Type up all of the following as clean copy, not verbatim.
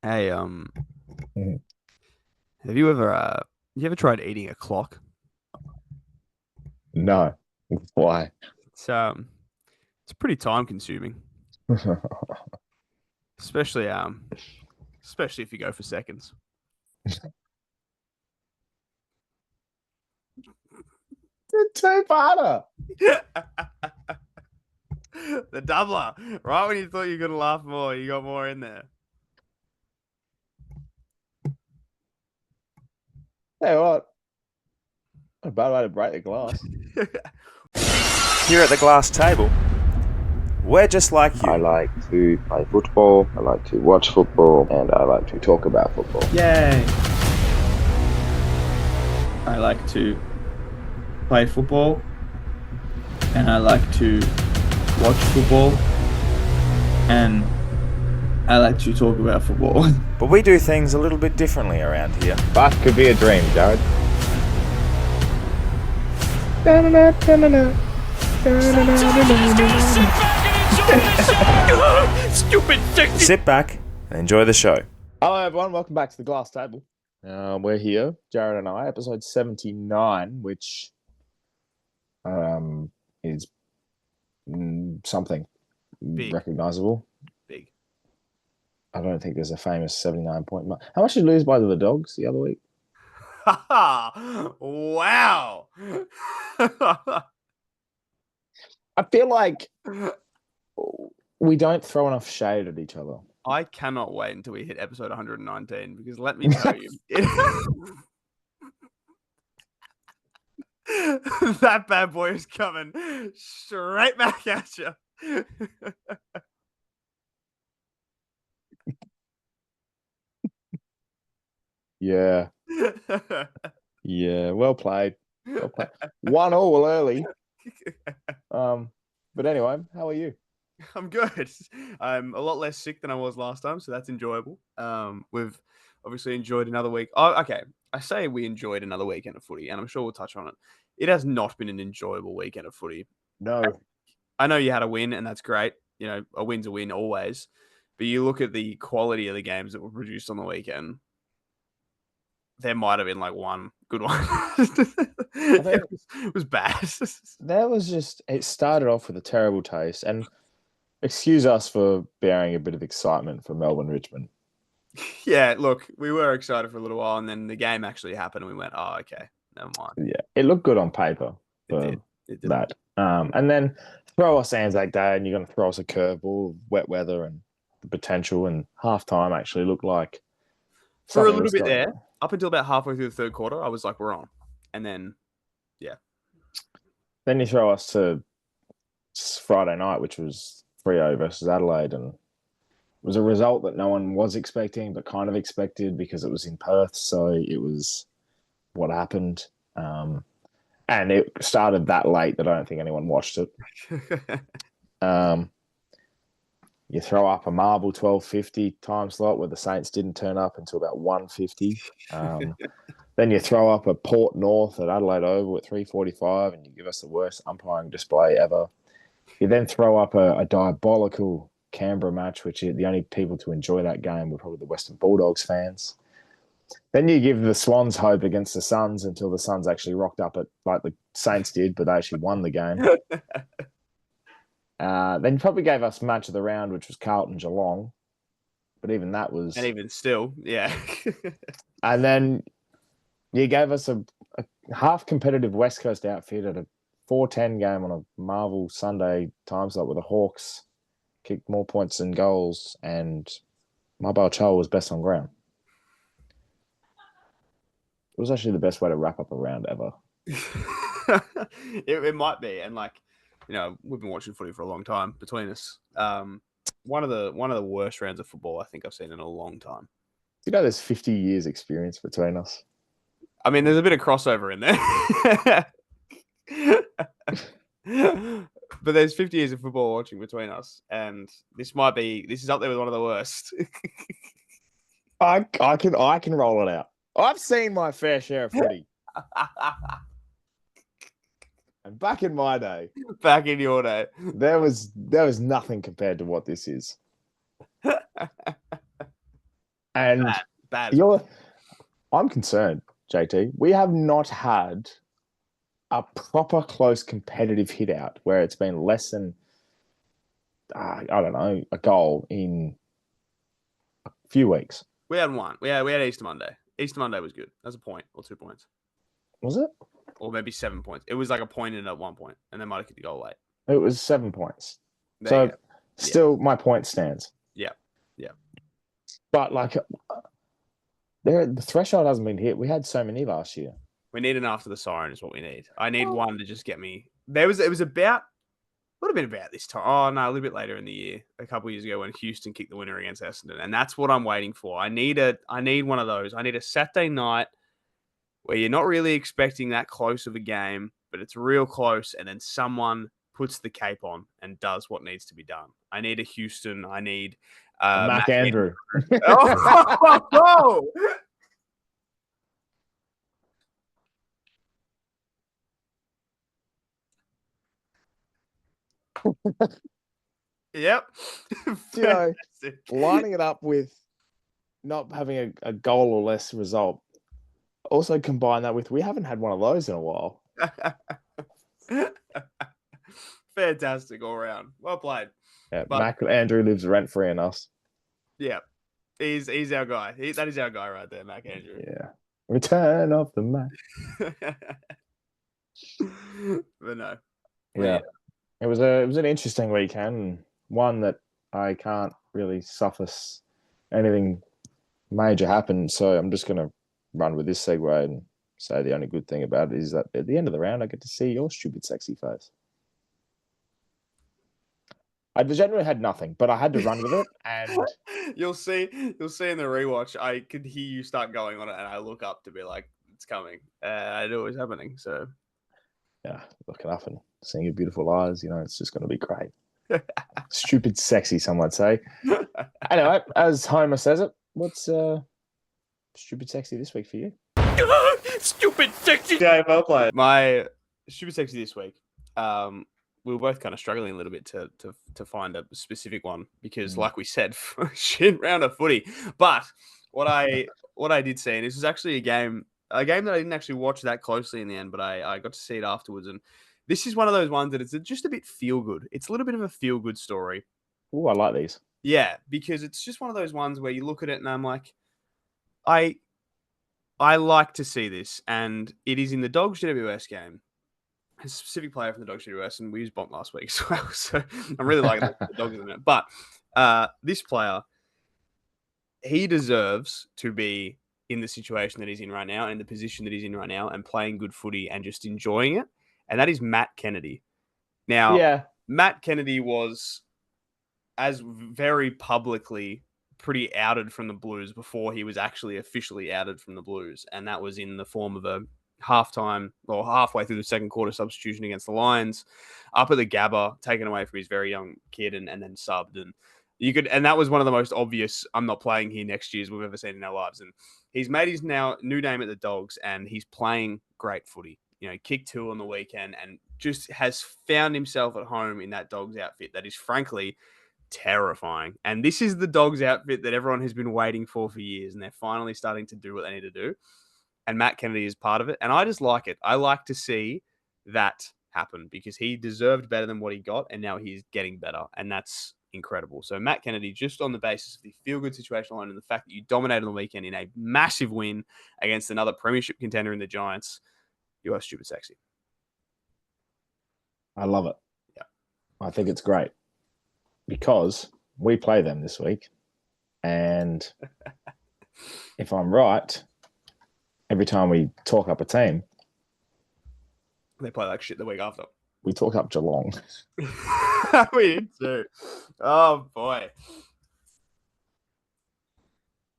Hey, Mhm. have you ever tried eating a clock? No. Why? It's it's pretty time consuming, especially especially if you go for seconds. The two-parter. The doubler, right when you thought you were gonna laugh more, you got more in there. Hey, what? Not a bad way to break the glass. Here at the glass table, we're just like I you. like to play football, I like to watch football, and I like to talk about football. Yay! I like to play football and I like to watch football and I like to talk about football. But we do things a little bit differently around here. Life could be a dream, Jared. Stupid sexy. Sit back and enjoy the show. Hello, everyone. Welcome back to the glass table. We're here, Jared and I, episode 79, which is something Big, recognizable. big. I don't think there's a famous 79 point mark. How much did you lose by the Dogs the other week? Wow. I feel like we don't throw enough shade at each other. I cannot wait until we hit episode 119 because let me tell you, that bad boy is coming straight back at you. Yeah. Yeah. Well played. Well played. 1-1 early. But anyway, how are you? I'm good. I'm a lot less sick than I was last time, so that's enjoyable. We've obviously enjoyed another week. Oh, okay. I say we enjoyed another weekend of footy, and I'm sure we'll touch on it. It has not been an enjoyable weekend of footy. No. I know you had a win, and that's great. You know, a win's a win always. But you look at the quality of the games that were produced on the weekend, there might have been like one good one. It was bad. That was just, it started off with a terrible taste. And excuse us for bearing a bit of excitement for Melbourne Richmond. Yeah, look, we were excited for a little while, and then the game actually happened, and we went, "Oh, okay, never mind." Yeah. It looked good on paper It for did. It did. that. And then throw us Anzac Day, and you're going to throw us a curveball, wet weather, and the potential. And half time actually looked like For a something little was bit going there, on. up until about halfway through the third quarter, I was like, "We're on," and then, yeah. Then you throw us to Friday night, which was Freo versus Adelaide, and it was a result that no one was expecting, but kind of expected because it was in Perth. So it was what happened. And it started that late that I don't think anyone watched it. You throw up a marble 12:50 time slot where the Saints didn't turn up until about 1:50. Then you throw up a Port North at Adelaide Oval at 3:45, and you give us the worst umpiring display ever. You then throw up a diabolical Canberra match, which the only people to enjoy that game were probably the Western Bulldogs fans. Then you give the Swans hope against the Suns until the Suns actually rocked up at like the Saints did, but they actually won the game. Then you probably gave us match of the round, which was Carlton Geelong, but even that was. And even still, yeah. And then you gave us a half competitive West Coast outfit at a 4:10 game on a Marvel Sunday time slot where the Hawks kicked more points than goals, and Mobile Chol was best on ground. It was actually the best way to wrap up a round ever. It might be, and like, you know, we've been watching footy for a long time between us. One of the worst rounds of football I think I've seen in a long time. You know, there's 50 years experience between us. I mean, there's a bit of crossover in there. But there's 50 years of football watching between us, and this is up there with one of the worst. I can roll it out. I've seen my fair share of footy. And back in my day, Back in your day, there was nothing compared to what this is. And Bad. I'm concerned, JT. We have not had a proper close competitive hit out where it's been less than, I don't know, a goal in a few weeks. We had one. We had Easter Monday. Easter Monday was good. That's a point or 2 points. Was it? Or maybe 7 points. It was like a point in at 1 point, and they might have kicked the goal late. It was 7 points. There you So go. still, my point stands. Yeah. But like, the threshold hasn't been hit. We had so many last year. We need an after the siren is what we need. I need one to just get me. It was about, would have been about this time. Oh, no, a little bit later in the year, a couple of years ago when Houston kicked the winner against Essendon. And that's what I'm waiting for. I need one of those. I need a Saturday night where you're not really expecting that close of a game, but it's real close. And then someone puts the cape on and does what needs to be done. I need a Houston. I need Mac Andrew. Oh! Yep. You know, lining it up with not having a goal or less result. Also combine that with we haven't had one of those in a while. Fantastic all round. Well played. Yeah, But- Mac Andrew lives rent free in us. Yeah. He's our guy. That is our guy right there, Mac Andrew. Yeah. Return of the Mac. But no. Yeah. It was an interesting weekend, and one that I can't really suffice anything major happened. So I'm just gonna run with this segue and say the only good thing about it is that at the end of the round I get to see your stupid sexy face. I generally had nothing, but I had to run with it, and You'll see in the rewatch. I could hear you start going on it, and I look up to be like, "It's coming." I knew it was happening. So yeah, looking up and seeing your beautiful eyes, it's just going to be great. Stupid sexy, some might say. Anyway, as Homer says it, what's stupid sexy this week for you? stupid sexy. Yeah, well played. My stupid sexy this week. We were both kind of struggling a little bit to find a specific one because, like we said, shit round of footy. But what I did see, and this was actually a game that I didn't actually watch that closely in the end, but I got to see it afterwards. And this is one of those ones that it's just a bit feel good. It's a little bit of a feel good story. Oh, I like these. Yeah, because it's just one of those ones where you look at it and I'm like, I like to see this, and it is in the Dogs GWS game. A specific player from the Dogs GWS, and we used Bonk last week as well, so I'm really liking the Dogs in a minute. But this player, he deserves to be in the situation that he's in right now, in the position that he's in right now, and playing good footy and just enjoying it. And that is Matt Kennedy. Now, Yeah. Matt Kennedy was as very publicly pretty outed from the Blues before he was actually officially outed from the Blues. And that was in the form of a halftime or halfway through the second quarter substitution against the Lions up at the Gabba, taken away from his very young kid and then subbed. And that was one of the most obvious I'm not playing here next year as we've ever seen in our lives. And he's made his now new name at the Dogs, and he's playing great footy. Kicked 2 on the weekend and just has found himself at home in that Dogs outfit that is frankly terrifying. And this is the Dogs outfit that everyone has been waiting for years, and they're finally starting to do what they need to do. And Matt Kennedy is part of it. And I just like it. I like to see that happen because he deserved better than what he got, and now he's getting better. And that's incredible. So Matt Kennedy, just on the basis of the feel-good situation alone and the fact that you dominated the weekend in a massive win against another premiership contender in the Giants, you are stupid sexy. I love it. Yeah. I think it's great because we play them this week. And if I'm right, every time we talk up a team, they play like shit the week after. We talk up Geelong. We did too. Oh, boy.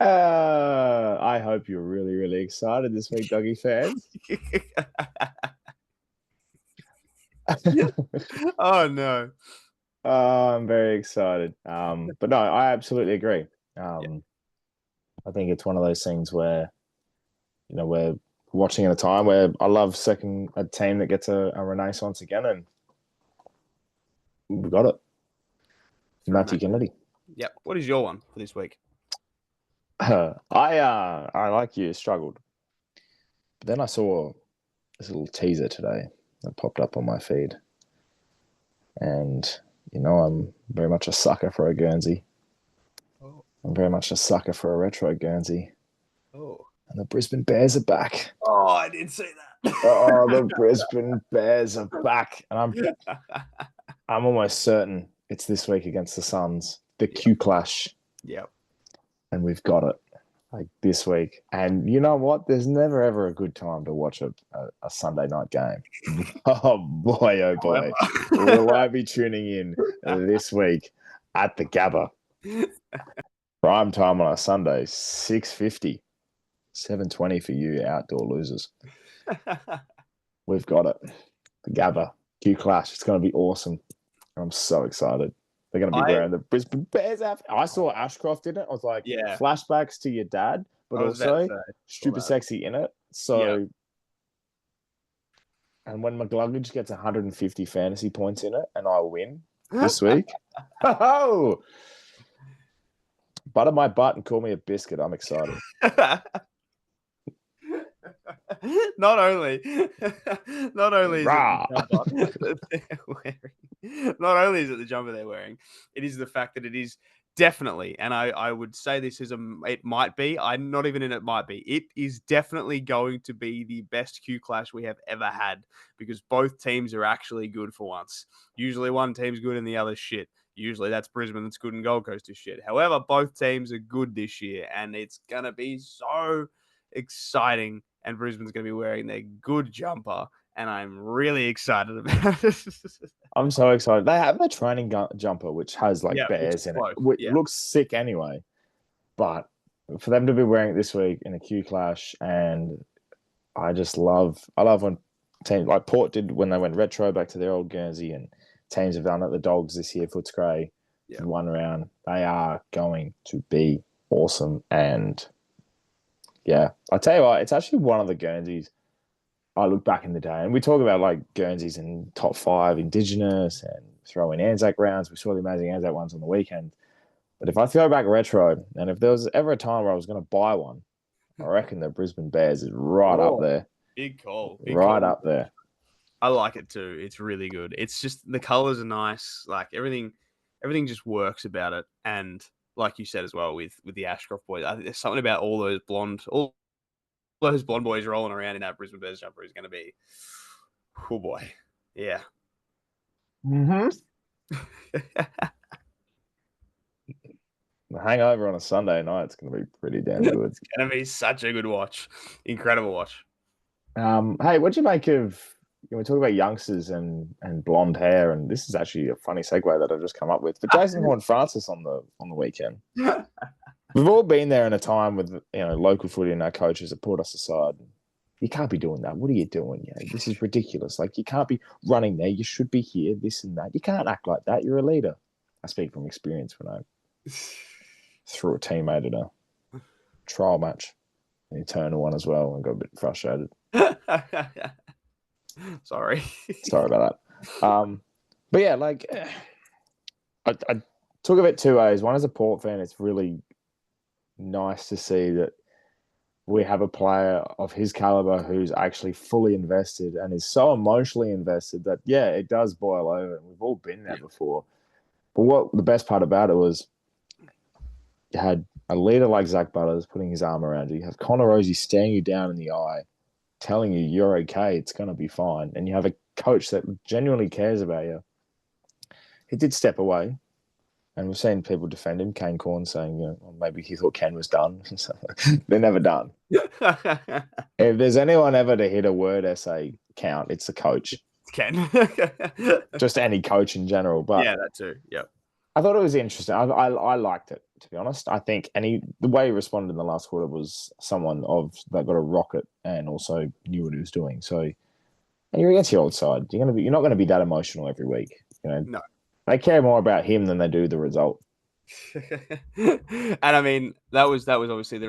I hope you're really, really excited this week, Doggy fans. Oh, no. I'm very excited. But no, I absolutely agree. I think it's one of those things where, we're watching at a time where I love a team that gets a renaissance again, and we got it. Matthew Kennedy. Yep. What is your one for this week? I like you struggled, but then I saw this little teaser today that popped up on my feed, and I'm very much a sucker for a Guernsey. Oh. I'm very much a sucker for a retro Guernsey, Oh. and the Brisbane Bears are back. Oh, I did see that. Oh, the Brisbane Bears are back, and I'm almost certain it's this week against the Suns, the Q Clash. Yep. And we've got it like this week. And you know what? There's never ever a good time to watch a Sunday night game. Oh boy, will I be tuning in this week at the Gabba? Prime time on a Sunday, 6:50, 7:20 for you outdoor losers. We've got it. The Gabba Q Clash. It's going to be awesome. I'm so excited. They're going to be wearing the Brisbane Bears outfit. I saw Ashcroft in it. I was like, flashbacks to your dad, but also stupid sexy in it. So, and when McGluggage gets 150 fantasy points in it and I win this week, butter my butt and call me a biscuit. I'm excited. Not only is it the jumper they're wearing, it is the fact that it is definitely, and I would say this is it might be, I'm not even in it might be, it is definitely going to be the best Q Clash we have ever had, because both teams are actually good for once. Usually one team's good and the other's shit. Usually that's Brisbane that's good and Gold Coast is shit. However, both teams are good this year, and it's going to be so exciting. And Brisbane's going to be wearing their good jumper, and I'm really excited about it. I'm so excited. They have a training jumper, which has bears in it. Which looks sick anyway. But for them to be wearing it this week in a Q Clash, and I love when teams like Port did when they went retro back to their old Guernsey, and teams have done it. The Dogs this year, Footscray, one round. They are going to be awesome. And yeah, I tell you what, it's actually one of the Guernseys I look back in the day, and we talk about Guernseys in top 5 Indigenous and throw in Anzac rounds. We saw the amazing Anzac ones on the weekend. But if I throw back retro, and if there was ever a time where I was going to buy one, I reckon the Brisbane Bears is right up there. Big call. Up there. I like it too. It's really good. It's just the colors are nice. Everything just works about it. And like you said as well with the Ashcroft boys, I think there's something about all those blonde boys rolling around in that Brisbane Bears jumper is going to be, oh boy, yeah. Mm-hmm. The hangover on a Sunday night, it's going to be pretty damn good. It's going to be such a good watch. Incredible watch. Hey, what'd you make of, we talk about youngsters and blonde hair, and this is actually a funny segue that I've just come up with. But Jason Horne-Francis on the weekend. We've all been there in a time with local footy and our coaches that pulled us aside. You can't be doing that. What are you doing? This is ridiculous. You can't be running there. You should be here, this and that. You can't act like that. You're a leader. I speak from experience when I threw a teammate at a trial match, an eternal one as well, and got a bit frustrated. Sorry about that. But yeah, I took of it 2 ways. One, as a Port fan, it's really nice to see that we have a player of his caliber who's actually fully invested and is so emotionally invested that, it does boil over. We've all been there before. But what the best part about it was, you had a leader like Zach Butters putting his arm around you. You have Connor Rosie staring you down in the eye, telling you you're okay, it's going to be fine. And you have a coach that genuinely cares about you. He did step away, and we've seen people defend him. Kane Corn saying, maybe he thought Ken was done. They're never done. If there's anyone ever to hit a word essay count, it's the coach. Ken. Just any coach in general. But yeah, that too. Yep. I thought it was interesting. I liked it, to be honest. I think the way he responded in the last quarter was someone that got a rocket and also knew what he was doing. So, and you're against your old side. You're not going to be that emotional every week. No. They care more about him than they do the result. And I mean, that was obviously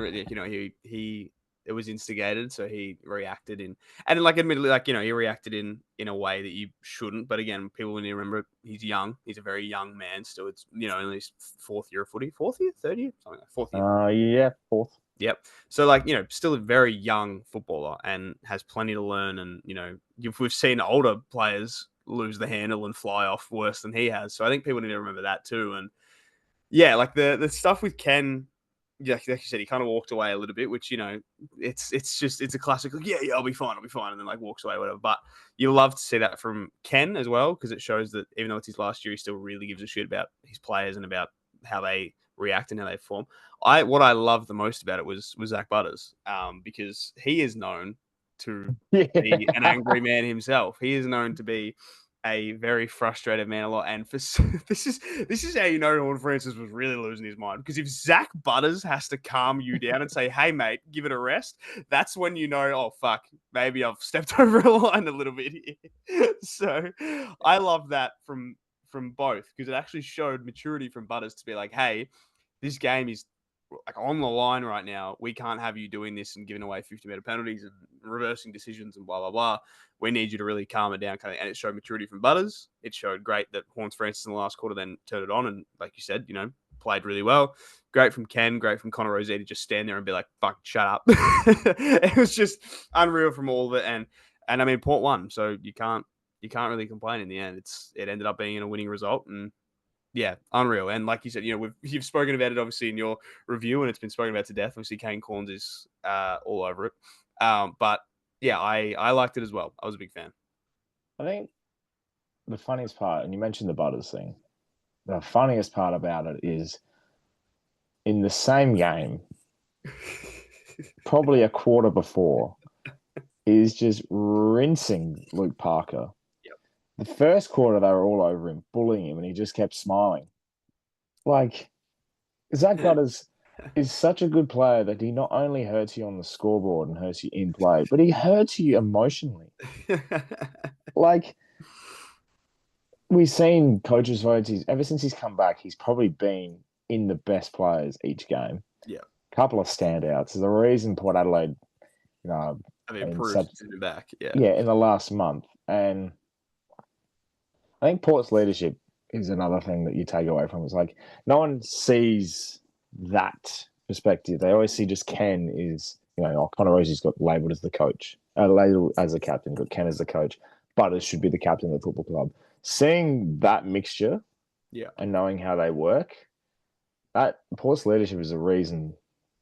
he it was instigated, so he reacted and like admittedly, like, you know, he reacted in a way that you shouldn't. But again, people need to remember he's young. He's a very young man still. It's, you know, only his fourth year of footy, third year, something like fourth year. Yeah, fourth. Yep. So, like, you know, still a very young footballer and has plenty to learn. And, you know, we've seen older players lose the handle and fly off worse than he has. So I think people need to remember that too. And yeah, like the stuff with Ken, yeah, like you said, he kind of walked away a little bit, which, you know, it's a classic. Like, yeah, I'll be fine, and then like walks away, whatever. But you love to see that from Ken as well, because it shows that even though it's his last year, he still really gives a shit about his players and about how they react and how they form. What I loved the most about it was Zach Butters, because he is known to be an angry man himself. He is known to be a very frustrated man a lot, and this is how you know Horne-Francis was really losing his mind, because if Zach Butters has to calm you down and say, "Hey mate, give it a rest," that's when you know, oh fuck, maybe I've stepped over a line a little bit here. So I love that from both, because it actually showed maturity from Butters to be like, "Hey, this game is like on the line right now. We can't have you doing this and giving away 50-meter penalties and reversing decisions and blah, blah, blah. We need you to really calm it down." And it showed maturity from Butters. It showed great that Horne-Francis in the last quarter then turned it on and, like you said, you know, played really well. Great from Ken, great from Connor Rosé to just stand there and be like, "Fuck, shut up." It was just unreal from all of it. And I mean, Port won, so you can't really complain in the end. It ended up being a winning result, and yeah, unreal. And like you said, you know, you've spoken about it obviously in your review, and it's been spoken about to death. Obviously, Kane Corns is all over it. But yeah, I liked it as well. I was a big fan. I think the funniest part, and you mentioned the Butters thing, the funniest part about it is in the same game, probably a quarter before, is just rinsing Luke Parker. The first quarter, they were all over him, bullying him, and he just kept smiling. Like, Zach Butters is such a good player that he not only hurts you on the scoreboard and hurts you in play, but he hurts you emotionally. Like, we've seen coaches' votes. Ever since he's come back, he's probably been in the best players each game. Yeah. Couple of standouts. There's a reason Port Adelaide, you know, I mean, improved in the back. Yeah. Yeah, in the last month. And I think Port's leadership is another thing that you take away from it. It's like no one sees that perspective. They always see just Ken is, you know, Connor Rosie's got labelled as the coach, labelled as the captain, got Ken as the coach. Butters should be the captain of the football club. Seeing that mixture, and knowing how they work, that Port's leadership is a reason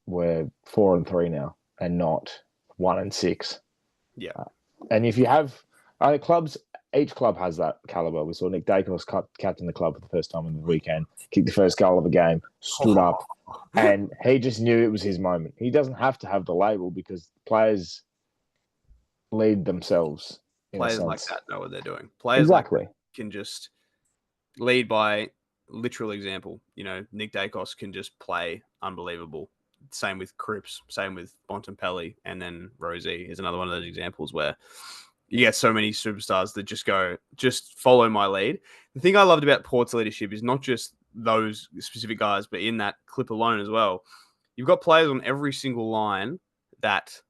we're 4-3 now and not 1-6. Yeah. And if you have clubs, each club has that caliber. We saw Nick Dacos captain the club for the first time on the weekend, kicked the first goal of the game, stood up, and he just knew it was his moment. He doesn't have to have the label because players lead themselves. Players like that know what they're doing. Players like that can just lead by literal example. You know, Nick Dacos can just play unbelievable. Same with Cripps, same with Bontempelli, and then Rosie is another one of those examples where you get so many superstars that just follow my lead. The thing I loved about Port's leadership is not just those specific guys, but in that clip alone as well, you've got players on every single line that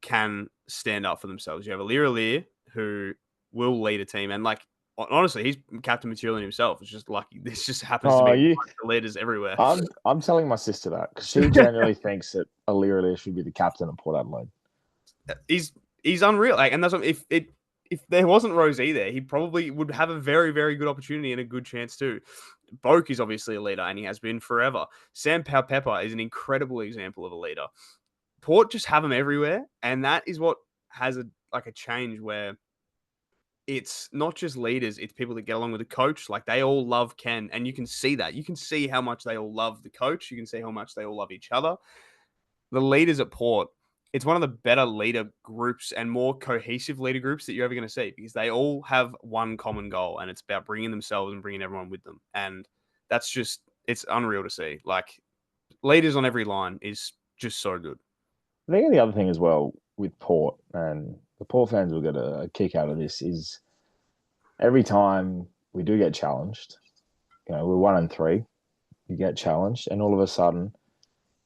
can stand up for themselves. You have Alir who will lead a team, and like honestly, he's captain material in himself. It's just lucky. This just happens to be the leaders everywhere. I'm telling my sister that because she genuinely thinks that Alir should be the captain of Port Adelaide. He's unreal. Like, and that's what, if there wasn't Rosie there, he probably would have a very, very good opportunity and a good chance too. Boak is obviously a leader, and he has been forever. Sam Powell-Pepper is an incredible example of a leader. Port just have them everywhere, and that is what has a change where it's not just leaders, it's people that get along with the coach. Like, they all love Ken, and you can see that. You can see how much they all love the coach. You can see how much they all love each other. The leaders at Port, it's one of the better leader groups and more cohesive leader groups that you're ever going to see, because they all have one common goal, and it's about bringing themselves and bringing everyone with them. And that's just, it's unreal to see. Like, leaders on every line is just so good. I think the other thing as well with Port, and the Port fans will get a kick out of this, is every time we do get challenged, you know, we're 1-3, you get challenged, and all of a sudden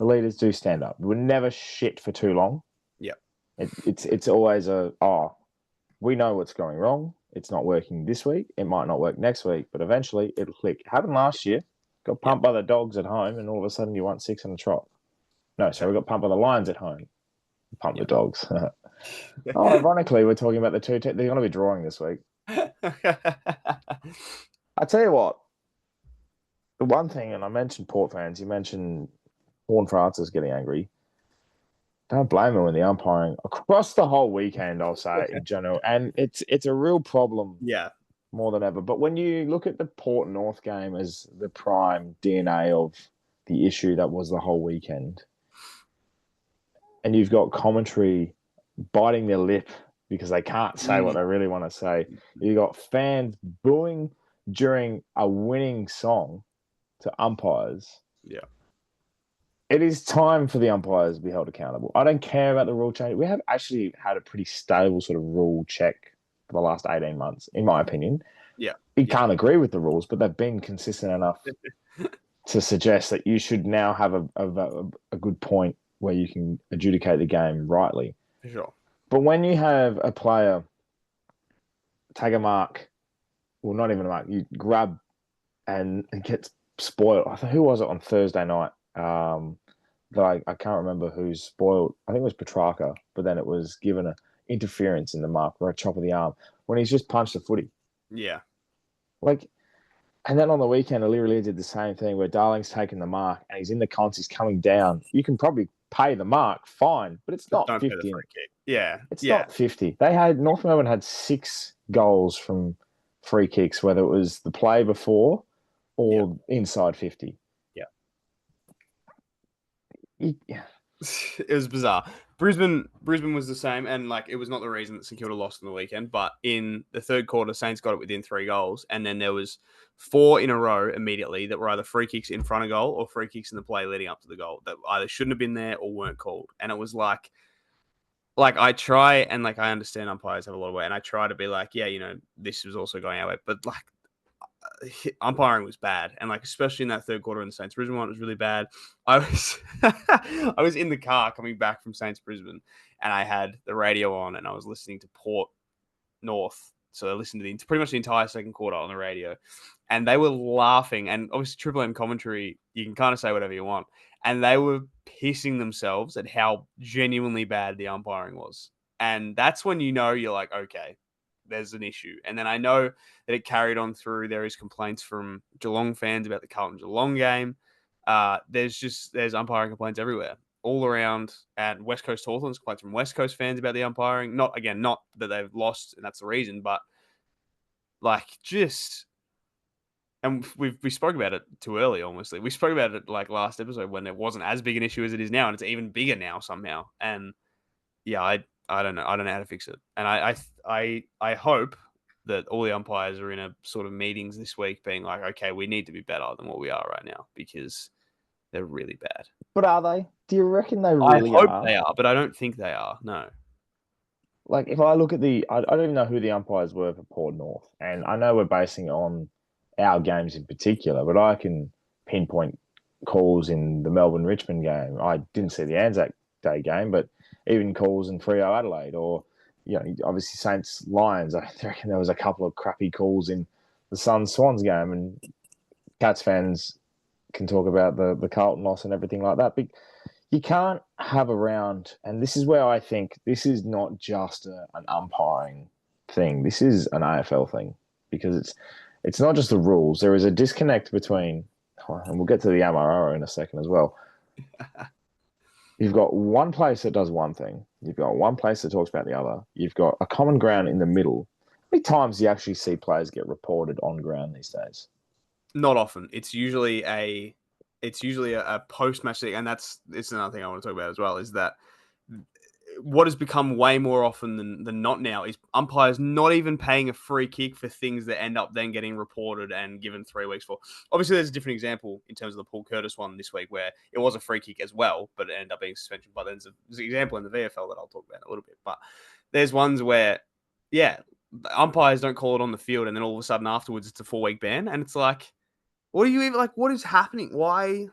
The leaders do stand up. We're never shit for too long. Yep. It's always we know what's going wrong. It's not working this week. It might not work next week, but eventually it'll click. It happened last year. Got pumped by the Dogs at home, and all of a sudden you won 6 on the trot. No, so we got pumped by the Lions at home. Pumped the Dogs. Ironically, we're talking about the two. They're going to be drawing this week. I tell you what. The one thing, and I mentioned Port fans. You mentioned Horne-Francis getting angry. Don't blame him when the umpiring across the whole weekend, I'll say, in general. And it's a real problem more than ever. But when you look at the Port North game as the prime DNA of the issue that was the whole weekend, and you've got commentary biting their lip because they can't say what they really want to say. You've got fans booing during a winning song to umpires. Yeah. It is time for the umpires to be held accountable. I don't care about the rule change. We have actually had a pretty stable sort of rule check for the last 18 months, in my opinion. Yeah. You can't agree with the rules, but they've been consistent enough to suggest that you should now have a good point where you can adjudicate the game rightly. For sure. But when you have a player take a mark, well, not even a mark, you grab and it gets spoiled. Who was it on Thursday night? I can't remember who spoiled. I think it was Petrarca, but then it was given an interference in the mark or a chop of the arm when he's just punched a footy. Yeah. And then on the weekend, O'Leary did the same thing where Darling's taken the mark and he's in the cons, he's coming down. You can probably pay the mark, fine, but it's not 50. Yeah. It's not 50. North Melbourne had 6 goals from free kicks, whether it was the play before or inside 50. Yeah. It was bizarre. Brisbane was the same, and it was not the reason that St Kilda lost on the weekend, but in the third quarter, Saints got it within 3 goals, and then there was 4 in a row immediately that were either free kicks in front of goal or free kicks in the play leading up to the goal that either shouldn't have been there or weren't called. And it was I try and I understand umpires have a lot of weight, and I try to be this was also going our way, but umpiring was bad, and especially in that third quarter in the Saints Brisbane one, it was really bad. I was in the car coming back from Saints Brisbane, and I had the radio on, and I was listening to Port North. So I listened to pretty much the entire second quarter on the radio, and they were laughing. And obviously, Triple M commentary, you can kind of say whatever you want, and they were pissing themselves at how genuinely bad the umpiring was. And that's when you're like, okay, there's an issue. And then I know that it carried on through. There is complaints from Geelong fans about the Carlton Geelong game. There's umpiring complaints everywhere, all around. And West Coast Hawthorns complaints from West Coast fans about the umpiring. Not that they've lost and that's the reason, but and we spoke about it too early, almost. We spoke about it last episode when it wasn't as big an issue as it is now, and it's even bigger now somehow. And yeah, I don't know. I don't know how to fix it. And I hope that all the umpires are in a sort of meetings this week being okay, we need to be better than what we are right now because they're really bad. But are they? Do you reckon they really are? I hope they are, but I don't think they are. No. If I look at I don't even know who the umpires were for Port North. And I know we're basing it on our games in particular, but I can pinpoint calls in the Melbourne-Richmond game. I didn't see the Anzac Day game, but even calls in Freo Adelaide or, obviously Saints Lions. I reckon there was a couple of crappy calls in the Suns Swans game, and Cats fans can talk about the Carlton loss and everything like that. But you can't have around, and this is where I think this is not just an umpiring thing. This is an AFL thing because it's not just the rules. There is a disconnect between, and we'll get to the MRO in a second as well. You've got one place that does one thing. You've got one place that talks about the other. You've got a common ground in the middle. How many times do you actually see players get reported on ground these days? Not often. It's usually a post-match thing, and it's another thing I want to talk about as well, is that what has become way more often than not now is umpires not even paying a free kick for things that end up then getting reported and given 3 weeks for. Obviously, there's a different example in terms of the Paul Curtis one this week where it was a free kick as well, but it ended up being suspension. But there's an example in the VFL that I'll talk about in a little bit. But there's ones where, the umpires don't call it on the field, and then all of a sudden afterwards it's a 4-week ban, and it's what are you even what is happening? Why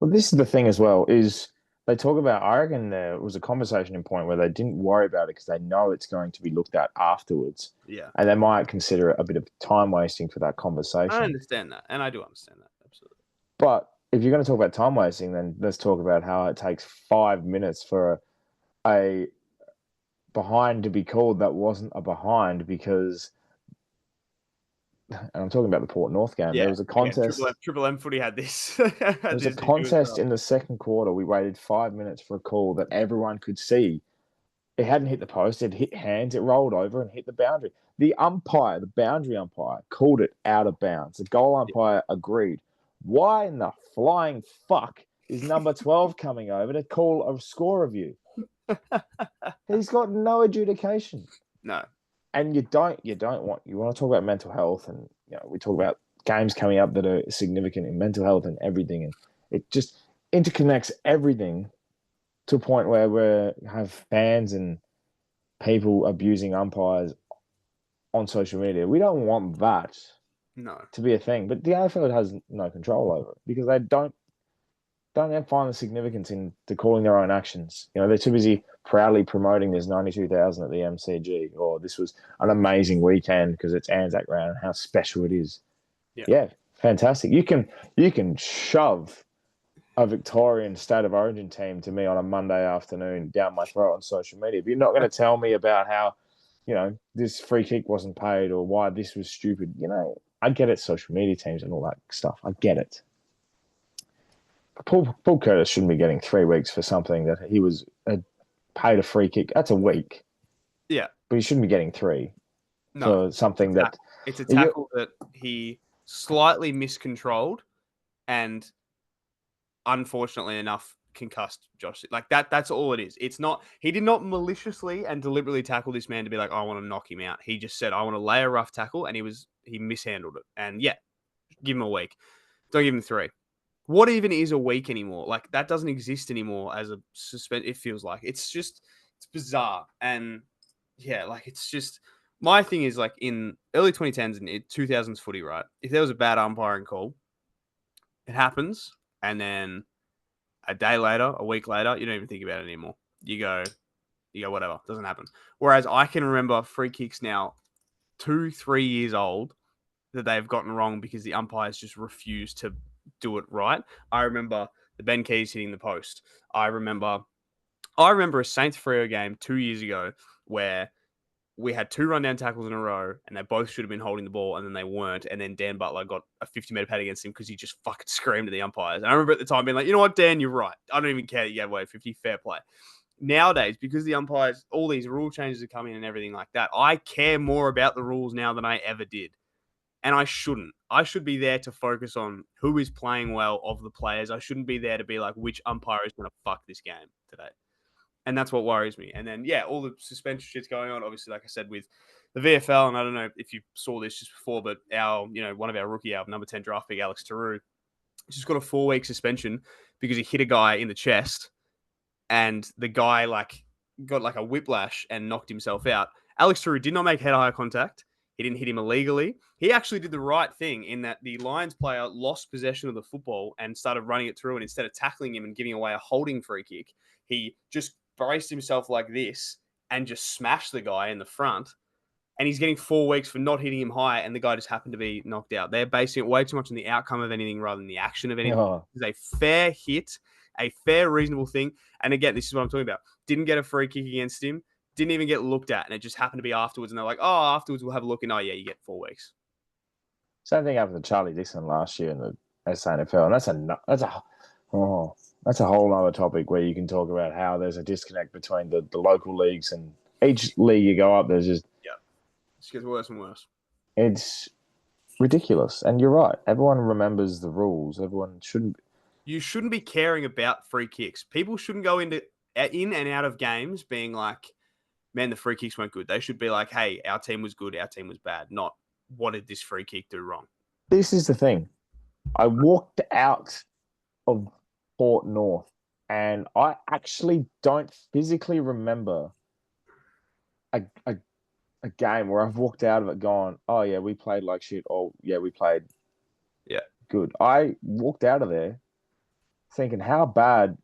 Well, this is the thing as well, is they talk about, I reckon there was a conversation in point where they didn't worry about it because they know it's going to be looked at afterwards. Yeah. And they might consider it a bit of time wasting for that I conversation. understand that, and I do understand that, absolutely. But if you're going to talk about time wasting, then let's talk about how it takes 5 minutes for a behind to be called that wasn't a behind because, and I'm talking about the Port North game, there was a contest. Triple M footy had this. There was a contest in the second quarter. We waited 5 minutes for a call that everyone could see. It hadn't hit the post. It hit hands. It rolled over and hit the boundary. The umpire, the boundary umpire, called it out of bounds. The goal umpire agreed. Why in the flying fuck is number 12 coming over to call a score review? He's got no adjudication. No. And you want to talk about mental health, and we talk about games coming up that are significant in mental health and everything, and it just interconnects everything to a point where we have fans and people abusing umpires on social media. We don't want that to be a thing, but the AFL has no control over it because they don't find the significance into calling their own actions. They're too busy proudly promoting there's 92,000 at the MCG, or this was an amazing weekend because it's Anzac round and how special it is. Yeah, fantastic. You can shove a Victorian State of Origin team to me on a Monday afternoon down my throat on social media, but you're not going to tell me about how, this free kick wasn't paid or why this was stupid. I get it, social media teams and all that stuff. I get it. Paul Curtis shouldn't be getting 3 weeks for something that he was paid a free kick. That's a week. Yeah. But he shouldn't be getting 3 for something that... It's a tackle that he slightly miscontrolled and, unfortunately enough, concussed Josh. Like, that's all it is. It's not... He did not maliciously and deliberately tackle this man to be like, I want to knock him out. He just said, I want to lay a rough tackle, and he mishandled it. And, give him a week. Don't give him 3. What even is a week anymore? Like, that doesn't exist anymore as a suspend. It feels like it's bizarre. And it's just, my thing is, like, in early 2010s and 2000s footy, right? If there was a bad umpiring call, it happens. And then a day later, a week later, you don't even think about it anymore. You go, whatever, doesn't happen. Whereas I can remember free kicks now 2-3 years old that they've gotten wrong because the umpires just refuse to do it right. I remember the Ben Keys hitting the post. I remember a Saints Freo game 2 years ago where we had 2 rundown tackles in a row and they both should have been holding the ball and then they weren't. And then Dan Butler got a 50-meter pad against him because he just fucking screamed at the umpires. And I remember at the time being like, you know what, Dan, you're right. I don't even care that you gave away 50, fair play. Nowadays, because the umpires, all these rule changes are coming and everything like that, I care more about the rules now than I ever did. And I shouldn't. I should be there to focus on who is playing well of the players. I shouldn't be there to be like, which umpire is going to fuck this game today. And that's what worries me. And then, all the suspension shit's going on. Obviously, like I said, with the VFL, and I don't know if you saw this just before, but one of our rookie, our number 10 draft pick, Alex Taru, just got a 4-week suspension because he hit a guy in the chest and the guy got like a whiplash and knocked himself out. Alex Taru did not make head-eye contact. He didn't hit him illegally. He actually did the right thing in that the Lions player lost possession of the football and started running it through. And instead of tackling him and giving away a holding free kick, he just braced himself like this and just smashed the guy in the front. And he's getting 4 weeks for not hitting him high. And the guy just happened to be knocked out. They're basing it way too much on the outcome of anything rather than the action of anything. Oh. It's a fair hit, a fair, reasonable thing. And again, this is what I'm talking about. Didn't get a free kick against him. Didn't even get looked at, and it just happened to be afterwards. And they're like, "Oh, afterwards we'll have a look." And you get 4 weeks. Same thing happened to Charlie Dixon last year in the SANFL, and that's a whole other topic where you can talk about how there's a disconnect between the local leagues and each league you go up. There's just it just gets worse and worse. It's ridiculous, and you're right. Everyone remembers the rules. Everyone shouldn't. You shouldn't be caring about free kicks. People shouldn't go in and out of games being like, man, the free kicks weren't good. They should be like, hey, our team was good, our team was bad, not what did this free kick do wrong? This is the thing. I walked out of Port North and I actually don't physically remember a game where I've walked out of it going, oh, yeah, we played like shit, or, yeah, we played good. I walked out of there thinking how bad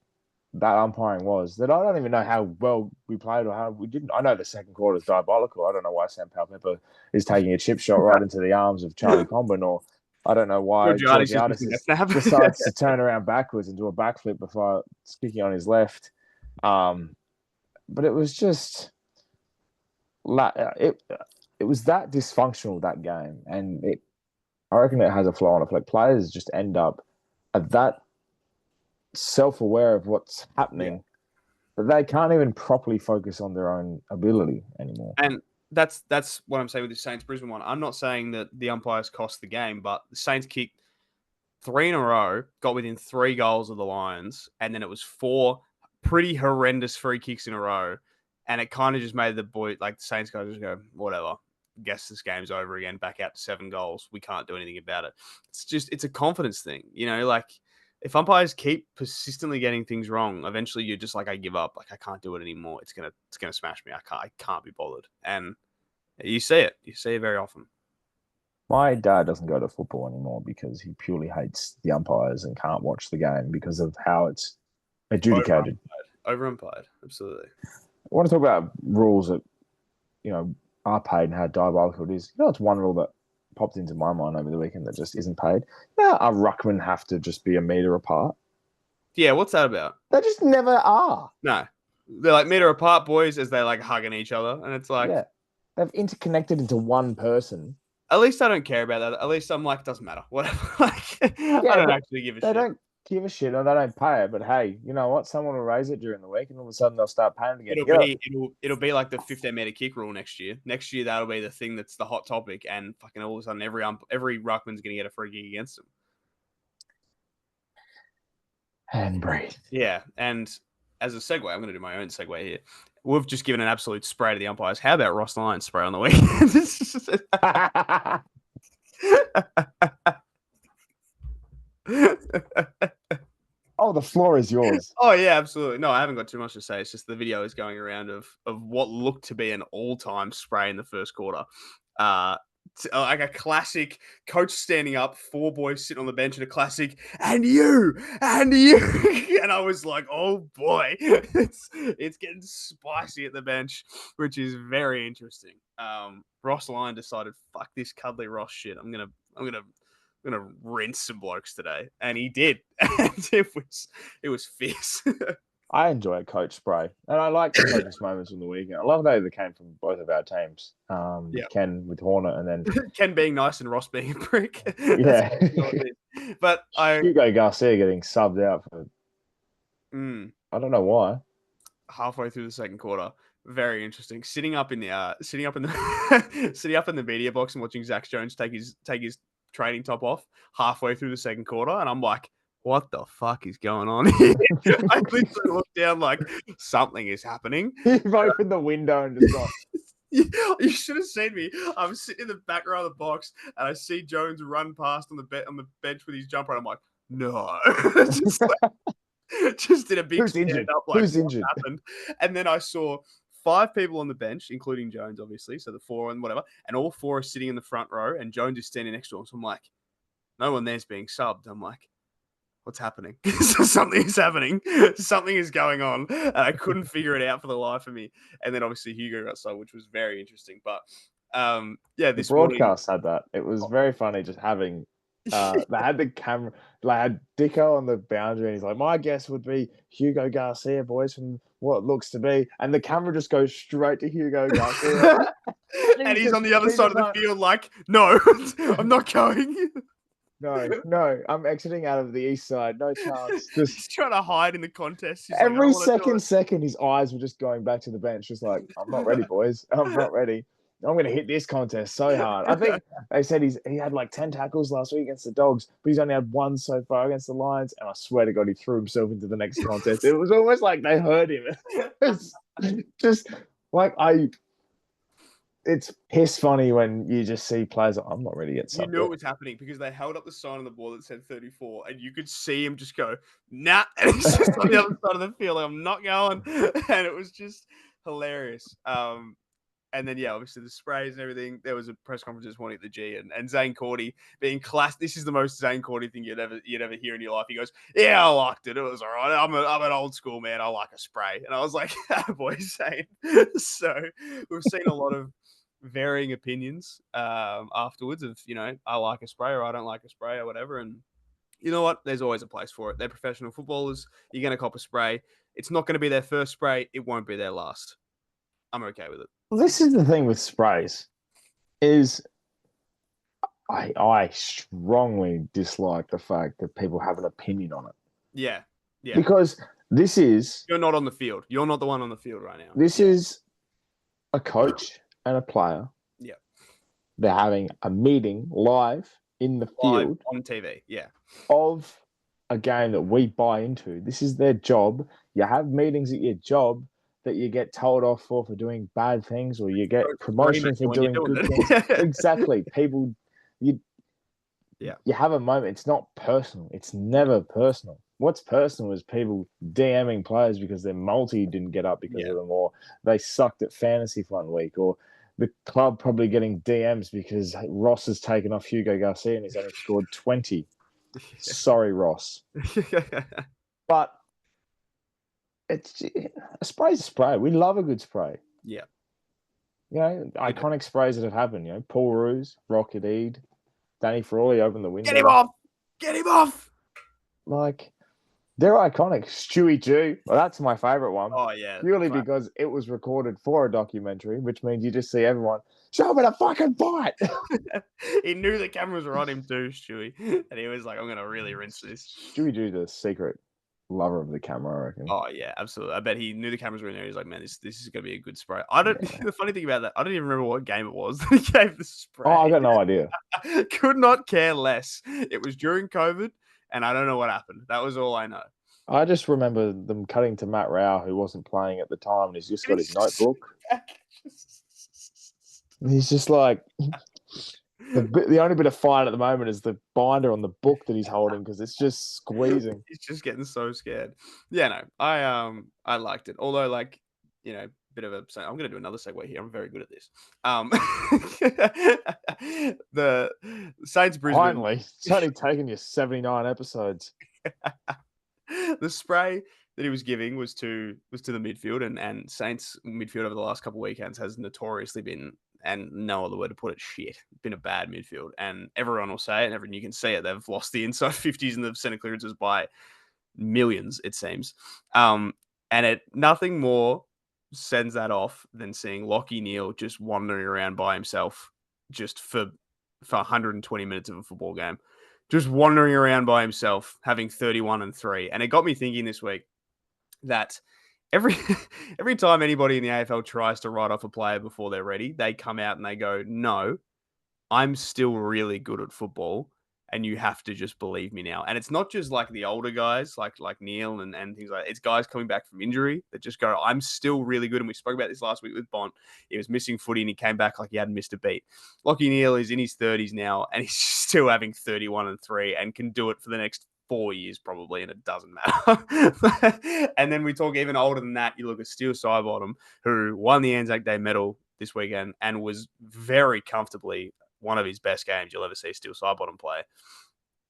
that umpiring was that I don't even know how well we played or how we didn't. I know the second quarter is diabolical. I don't know why Sam Palpepper is taking a chip shot right into the arms of Charlie Comben, or I don't know why Georgiades just Georgiades missing a snap. decides to turn around backwards and do a backflip before kicking on his left. But it was just it was that dysfunctional, that game, and I reckon it has a flow on effect. Players just end up at that self-aware of what's happening that they can't even properly focus on their own ability anymore. And that's what I'm saying with the Saints Brisbane one. I'm not saying that the umpires cost the game, but the Saints kicked 3 in a row, got within 3 goals of the Lions, and then it was 4 pretty horrendous free kicks in a row, and it kind of just made the Saints guys just go, whatever. Guess this game's over again. Back out to 7 goals. We can't do anything about it. It's a confidence thing, like. If umpires keep persistently getting things wrong, eventually you're just like, I give up. Like, I can't do it anymore. It's gonna smash me. I can't be bothered. And you see it. You see it very often. My dad doesn't go to football anymore because he purely hates the umpires and can't watch the game because of how it's adjudicated. Over umpired. Absolutely. I want to talk about rules that, are paid and how diabolical it is. It's one rule that popped into my mind over the weekend that just isn't paid. Our ruckmen have to just be a metre apart. Yeah, what's that about? They just never are. No. They're like metre apart, boys, as they like hugging each other. And it's like... Yeah. They've interconnected into one person. At least I don't care about that. At least I'm like, it doesn't matter. Whatever. I don't actually give a shit. They don't give a shit or they don't pay it. But hey, you know what? Someone will raise it during the week and all of a sudden they'll start paying again. It'll be like the 15-metre kick rule next year. Next year, that'll be the thing that's the hot topic. And fucking all of a sudden, every ruckman's going to get a free kick against them. And breathe. Yeah. And as a segue, I'm going to do my own segue here. We've just given an absolute spray to the umpires. How about Ross Lyon's spray on the weekend? Oh, the floor is yours. Oh, yeah, absolutely. No, I haven't got too much to say. It's just the video is going around of what looked to be an all-time spray in the first quarter. Like a classic coach standing up, 4 boys sitting on the bench, and a classic, and you. And I was like, oh boy, it's getting spicy at the bench, which is very interesting. Ross Lyon decided, fuck this cuddly Ross shit. I'm gonna rinse some blokes today, and he did. And it was fierce. I enjoy a coach spray, and I like the coach's moments on the weekend. I love that they came from both of our teams. Ken with Horne, and then Ken being nice and Ross being a prick. Yeah, but Hugo Garcia getting subbed out for. I don't know why. Halfway through the second quarter, very interesting. Sitting up in the media box and watching Zach Jones take his training top off halfway through the second quarter, and I'm like, what the fuck is going on here? I literally looked down like something is happening. You've opened the window and just gone. You should have seen me. I'm sitting in the back row of the box and I see Jones run past on the bench with his jumper, and I'm like, no. just did a big Who's injured? Up, like, Who's injured? Happened? And then I saw 5 people on the bench, including Jones, obviously, so the 4 and whatever, and all 4 are sitting in the front row, and Jones is standing next to him. So I'm like, no one there's being subbed. I'm like, what's happening? Something is happening. Something is going on. And I couldn't figure it out for the life of me. And then obviously Hugo got subbed, which was very interesting. But this the broadcast had that. It was very funny just having they had the camera, they had Dicko on the boundary, and he's like, my guess would be Hugo Garcia, boys, from what looks to be. And the camera just goes straight to Hugo Garcia. And he's on the other side of the field like, no, I'm not going. No, I'm exiting out of the east side. No chance. He's trying to hide in the contest. He's every like, second, his eyes were just going back to the bench, just like, I'm not ready, boys. I'm not ready. I'm going to hit this contest so hard. I think they said he had like 10 tackles last week against the Dogs, but he's only had 1 so far against the Lions. And I swear to God, he threw himself into the next contest. It was almost like they heard him. It's just like it's piss funny when you just see players. I'm not ready yet. You knew it was happening because they held up the sign on the board that said 34, and you could see him just go, nah. And he's just on the other side of the field. Like, I'm not going. And it was just hilarious. And then, yeah, obviously the sprays and everything. There was a press conference this morning at the G, and Zane Cordy being class. This is the most Zane Cordy thing you'd ever hear in your life. He goes, "Yeah, I liked it. It was all right. I'm an old school man. I like a spray." And I was like, "Boy, Zane." So we've seen a lot of varying opinions afterwards of, I like a spray or I don't like a spray or whatever. And you know what? There's always a place for it. They're professional footballers. You're going to cop a spray. It's not going to be their first spray. It won't be their last. I'm okay with it. Well, this is the thing with sprays, is I strongly dislike the fact that people have an opinion on it. Yeah. Yeah. Because this is... You're not on the field. You're not the one on the field right now. This is a coach and a player. Yeah. They're having a meeting live in the field. On TV, yeah. Of a game that we buy into. This is their job. You have meetings at your job that you get told off for doing bad things, or you get promotion for doing good things. Exactly. People, you have a moment. It's not personal. It's never personal. What's personal is people DMing players because their multi didn't get up because of them, or they sucked at fantasy for 1 week, or the club probably getting DMs because Ross has taken off Hugo Garcia and he's only scored 20. Sorry, Ross. But it's a spray's a spray. We love a good spray. Yeah. Iconic sprays that have happened. Paul Roos, Rocket Eade, Danny Frawley opened the window. Get him off! Get him off! Like, they're iconic. Stewie Jew. Well, that's my favourite one. Oh, yeah. Purely because it was recorded for a documentary, which means you just see everyone, show me the fucking bite. He knew the cameras were on him too, Stewie. And he was like, I'm going to really rinse this. Stewie Jew's a secret lover of the camera, I reckon. Oh, yeah, absolutely. I bet he knew the cameras were in there. He's like, man, this is going to be a good spray. The funny thing about that, I don't even remember what game it was that he gave the spray. Oh, I got no idea. Could not care less. It was during COVID, and I don't know what happened. That was all I know. I just remember them cutting to Matt Rao, who wasn't playing at the time, and he's just got his notebook. And he's just like, the only bit of fine at the moment is the binder on the book that he's holding because it's just squeezing. He's just getting so scared. Yeah, no, I liked it. Although, bit of a... I'm going to do another segue here. I'm very good at this. The Saints Brisbane... Finally. It's only taken you 79 episodes. The spray that he was giving was to the midfield, and Saints midfield over the last couple of weekends has notoriously been, and no other word to put it, shit. Been a bad midfield, and everyone will say it, and everyone you can see it. They've lost the inside 50s and the centre clearances by millions, it seems. And nothing more sends that off than seeing Lachie Neale just wandering around by himself just for 120 minutes of a football game. Just wandering around by himself, having 31-3. And it got me thinking this week that every time anybody in the AFL tries to write off a player before they're ready, they come out and they go, no, I'm still really good at football, and you have to just believe me now. And it's not just like the older guys, like Neil and things like that. It's guys coming back from injury that just go, I'm still really good. And we spoke about this last week with Bont. He was missing footy and he came back like he hadn't missed a beat. Lachie Neale is in his 30s now, and he's still having 31-3 and can do it for the next 4 years probably, and it doesn't matter. And then we talk even older than that. You look at Steele Sidebottom, who won the Anzac Day medal this weekend and was very comfortably one of his best games you'll ever see Steele Sidebottom play.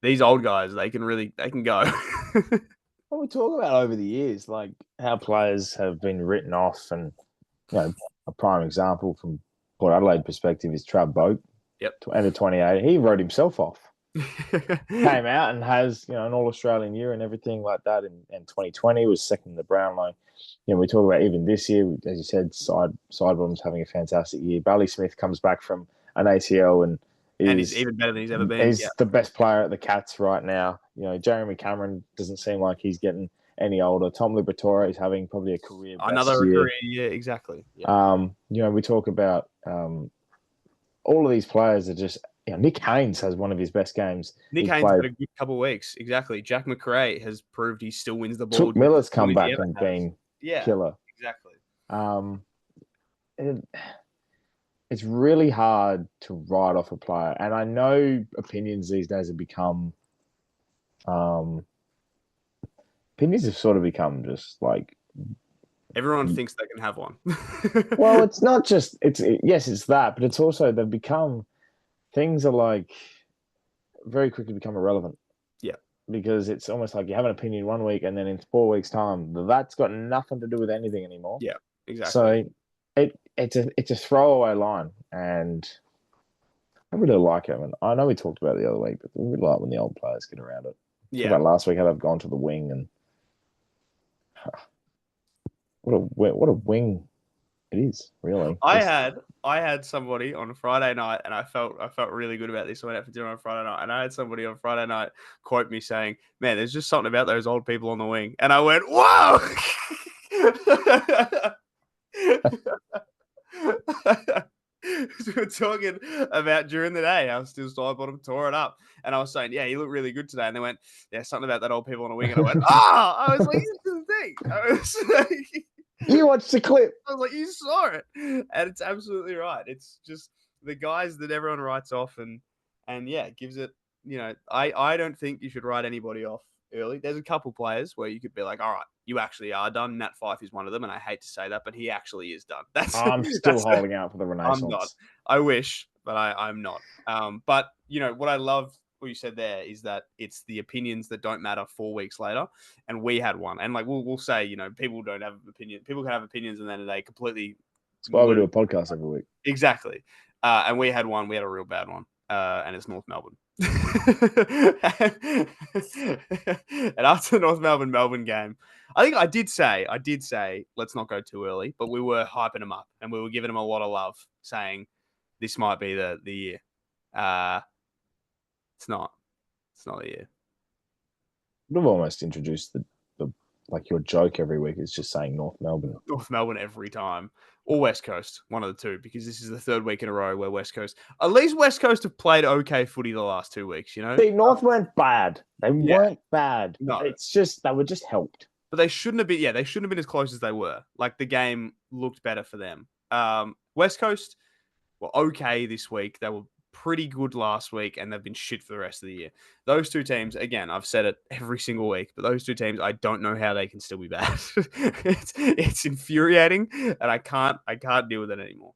These old guys, they can go. Well, we talk about over the years, like how players have been written off, and a prime example from Port Adelaide perspective is Trav Boak. Yep. End of 28, he wrote himself off. Came out and has an All-Australian year and everything like that. In 2020 was second in the Brownlow. We talk about even this year, as you said, Sidebottom's having a fantastic year. Bally Smith comes back from an ACL and he's even better than he's ever been. He's the best player at the Cats right now. Jeremy Cameron doesn't seem like he's getting any older. Tom Liberatore is having probably a career best career year, exactly. Yeah. We talk about all of these players are just. Nick Haynes has one of his best games. Nick Haynes had a good couple of weeks. Exactly. Jack McRae has proved he still wins the ball. Took Miller's come back and been killer. Exactly. It's really hard to write off a player. And I know opinions these days have become opinions have sort of become just like Everyone thinks they can have one. Well, it's not just yes, it's that, but it's also they've become things are like very quickly become irrelevant. Yeah. Because it's almost like you have an opinion 1 week and then in 4 weeks' time, that's got nothing to do with anything anymore. Yeah, exactly. So it's a throwaway line, and I really like it. I mean, I know we talked about it the other week, but we really like when the old players get around it. Yeah. About last week how they've gone to the wing, and what a wing it is, really. I had somebody on Friday night, and I felt really good about this. I went out for dinner on Friday night, and I had somebody on Friday night quote me saying, "Man, there's just something about those old people on the wing," and I went, "Whoa!" We were talking about during the day how Still Sidebottom tore it up, and I was saying, "Yeah, he looked really good today," and they went, "Yeah, something about that old people on the wing," and I went, "Ah!" I was like, "This is the thing." I was like, You watched the clip. I was like, you saw it. And it's absolutely right. It's just the guys that everyone writes off and yeah, it gives it, I don't think you should write anybody off early. There's a couple players where you could be like, all right, you actually are done. Nat Fyfe is one of them, and I hate to say that, but he actually is done. I'm still holding out for the Renaissance. I'm not. I wish, but I'm not. But what I love what you said there is that it's the opinions that don't matter 4 weeks later, and we had one. And like we'll say, people don't have opinions. People can have opinions, and then they completely. That's why we do a podcast every week. Exactly. And we had one. We had a real bad one, and it's North Melbourne. And after the North Melbourne game, I think I did say let's not go too early, but we were hyping them up and we were giving them a lot of love, saying this might be the year. It's not the year. We've almost introduced the like your joke every week is just saying North Melbourne. North Melbourne every time. Or West Coast, one of the two, because this is the third week in a row where West Coast, at least West Coast have played okay footy the last 2 weeks, See, North weren't bad. They weren't bad. No. It's just, they were just helped. But they shouldn't have been, they shouldn't have been as close as they were. Like, the game looked better for them. West Coast were okay this week. They were pretty good last week, and they've been shit for the rest of the year. Those two teams, again, I've said it every single week, but those two teams, I don't know how they can still be bad. It's infuriating, and I can't deal with it anymore.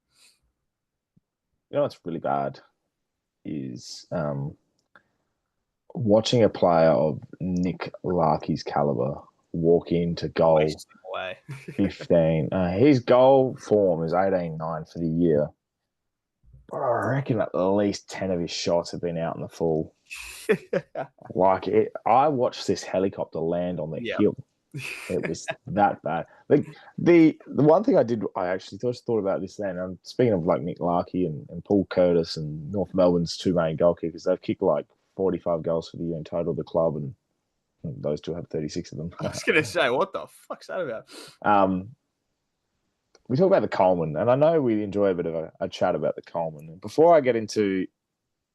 You know what's really bad is watching a player of Nick Larkey's caliber walk into goal 15. His goal form is 18-9 for the year. But I reckon at least 10 of his shots have been out in the full. I watched this helicopter land on the hill. It was that bad. Like the one thing I actually just thought about this then. I'm speaking of like Nick Larkey and Paul Curtis and North Melbourne's two main goal kickers. They've kicked like 45 goals for the year in total, the club, and those two have 36 of them. I was gonna say, what the fuck's that about? We talk about the Coleman, and I know we enjoy a bit of a chat about the Coleman. And before I get into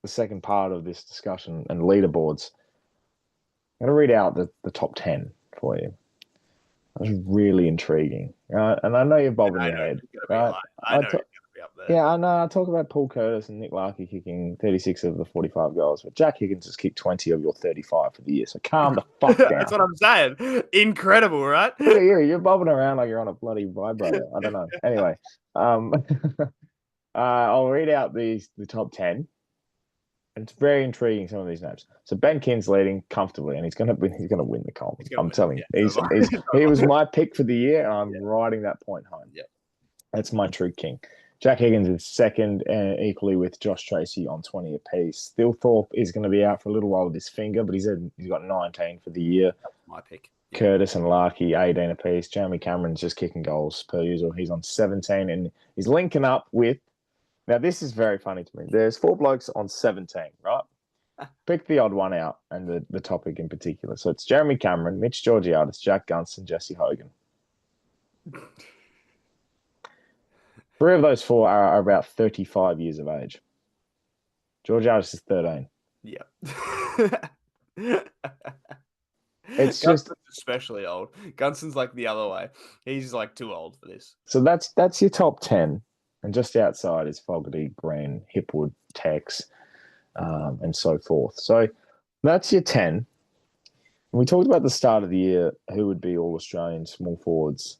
the second part of this discussion and leaderboards, I'm going to read out the top 10 for you. That was really intriguing. And I know you're bobbing your head. Right? I know you're going to be up there. Yeah, I know. I talk about Paul Curtis and Nick Larkey kicking 36 of the 45 goals, but Jack Higgins has kicked 20 of your 35 for the year. So calm the fuck down. That's what I'm saying. Incredible, right? You're bobbing around like you're on a bloody vibrator. I don't know. Anyway, I'll read out the top 10. It's very intriguing, some of these names. So Ben Kinn's leading comfortably, and he's gonna win the Coleman. I'm telling you, he was my pick for the year, and I'm riding that point home. Yeah, that's my true king. Jack Higgins is second, equally with Josh Tracy on 20 apiece. Thilthorpe is going to be out for a little while with his finger, but he's got 19 for the year. That's my pick. Curtis and Larkey 18 apiece. Jeremy Cameron's just kicking goals per usual. He's on 17, and he's linking up with. Now, this is very funny to me. There's 4 blokes on 17, right? Pick the odd one out and the topic in particular. So it's Jeremy Cameron, Mitch Georgiadis, Jack Gunston, Jesse Hogan. 3 of those 4 are about 35 years of age. Georgiadis is 13. Yeah. It's Gunston's just especially old. Gunston's like the other way. He's like too old for this. So that's your top 10. And just outside is Fogarty, Green, Hipwood, Tex, and so forth. So that's your 10. And we talked about the start of the year, who would be all Australian small forwards.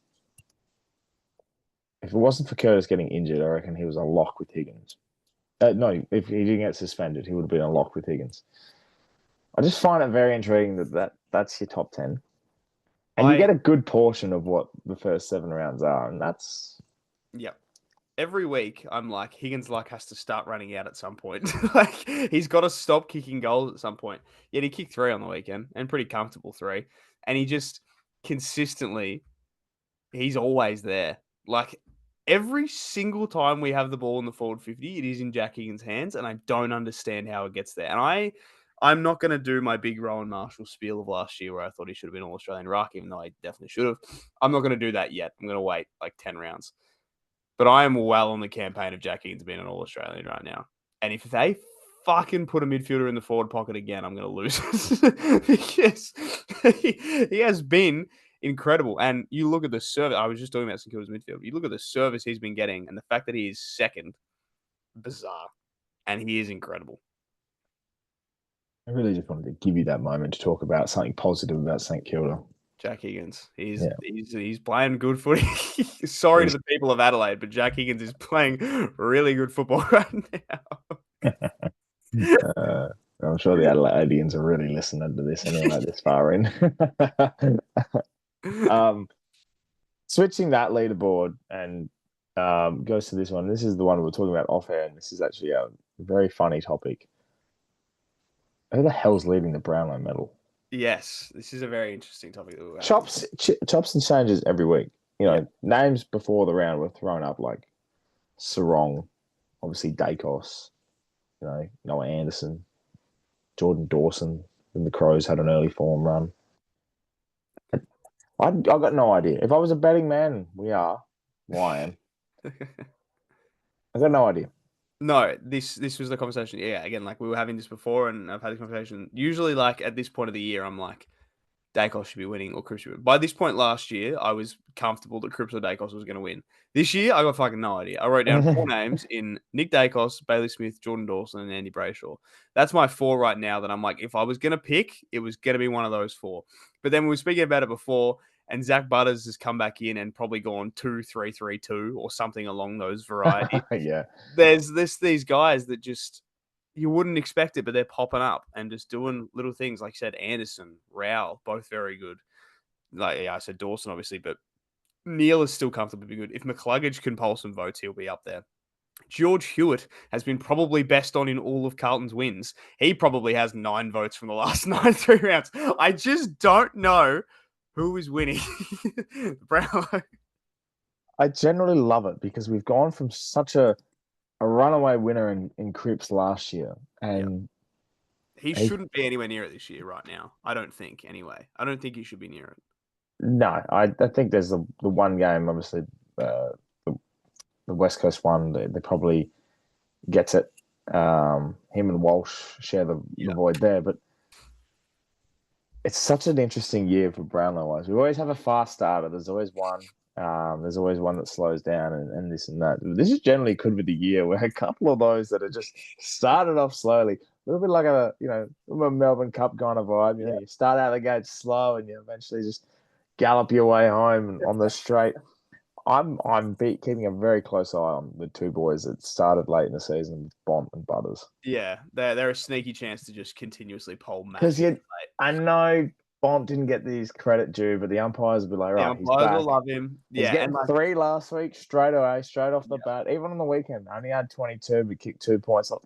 if it wasn't for Curtis getting injured, I reckon he was a lock with Higgins. No, if he didn't get suspended, he would have been a lock with Higgins. I just find it very intriguing that's your top 10. And you get a good portion of what the first 7 rounds are, and that's... Yep. Every week, I'm like, Higgins has to start running out at some point. Like, he's got to stop kicking goals at some point. Yet he kicked 3 on the weekend, and pretty comfortable 3. And he just consistently, he's always there. Like, every single time we have the ball in the forward 50, it is in Jack Higgins' hands, and I don't understand how it gets there. And I'm not going to do my big Rowan Marshall spiel of last year where I thought he should have been All-Australian ruck, even though I definitely should have. I'm not going to do that yet. I'm going to wait like 10 rounds. But I am well on the campaign of Jack Higgins being an All-Australian right now. And if they fucking put a midfielder in the forward pocket again, I'm going to lose. Because he has been incredible. And you look at the service. I was just talking about St Kilda's midfield. You look at the service he's been getting and the fact that he is second, bizarre. And he is incredible. I really just wanted to give you that moment to talk about something positive about St Kilda. Jack Higgins. He's playing good footy. Sorry to the people of Adelaide, but Jack Higgins is playing really good football right now. I'm sure the Adelaideans are really listening to this anyway, this far in. Switching that leaderboard and goes to this one. This is the one we're talking about off air, and this is actually a very funny topic. Who the hell's leading the Brownlow medal? Yes, this is a very interesting topic. Chops and changes every week. You know, names before the round were thrown up like Sarong, obviously Dacos, you know, Noah Anderson, Jordan Dawson, and the Crows had an early form run. I got no idea. If I was a betting man, I am. I got no idea. No, this was the conversation. Yeah, again, like we were having this before, and I've had this conversation. Usually, like at this point of the year, I'm like, Dacos should be winning or Cripps should win. By this point last year, I was comfortable that Cripps or Dacos was going to win. This year, I got fucking no idea. I wrote down 4 names in Nick Dacos, Bailey Smith, Jordan Dawson, and Andy Brayshaw. That's my 4 right now that I'm like, if I was going to pick, it was going to be one of those 4. But then we were speaking about it before, and Zach Butters has come back in and probably gone 2-3-3-2 or something along those varieties. Yeah. There's these guys that just, you wouldn't expect it, but they're popping up and just doing little things. Like you said, Anderson, Rowell, both very good. Like, yeah, I said Dawson, obviously, but Neil is still comfortably good. If McCluggage can poll some votes, he'll be up there. George Hewitt has been probably best on in all of Carlton's wins. He probably has 9 votes from the last 9 3 rounds. I just don't know who is winning Brownlow. I generally love it because we've gone from such a runaway winner in Cripps last year. And he shouldn't be anywhere near it this year right now. I don't think, anyway. I don't think he should be near it. No, I think there's the one game, obviously, the West Coast one, they probably gets it. Him and Walsh share the void there, but it's such an interesting year for Brownlow-wise. We always have a fast starter. There's always one. There's always one that slows down and this and that. This is generally could be the year where a couple of those that are just started off slowly, a little bit like a Melbourne Cup kind of vibe. You know, you start out the gate slow and you eventually just gallop your way home on the straight. I'm keeping a very close eye on the 2 boys that started late in the season, Bont and Butters. Yeah, they're a sneaky chance to just continuously poll because I know Bont didn't get these credit due, but the umpires will be like, right, the umpires will love him. He's getting 3 last week straight away, straight off the bat. Even on the weekend, only had 22, but kicked 2 points. I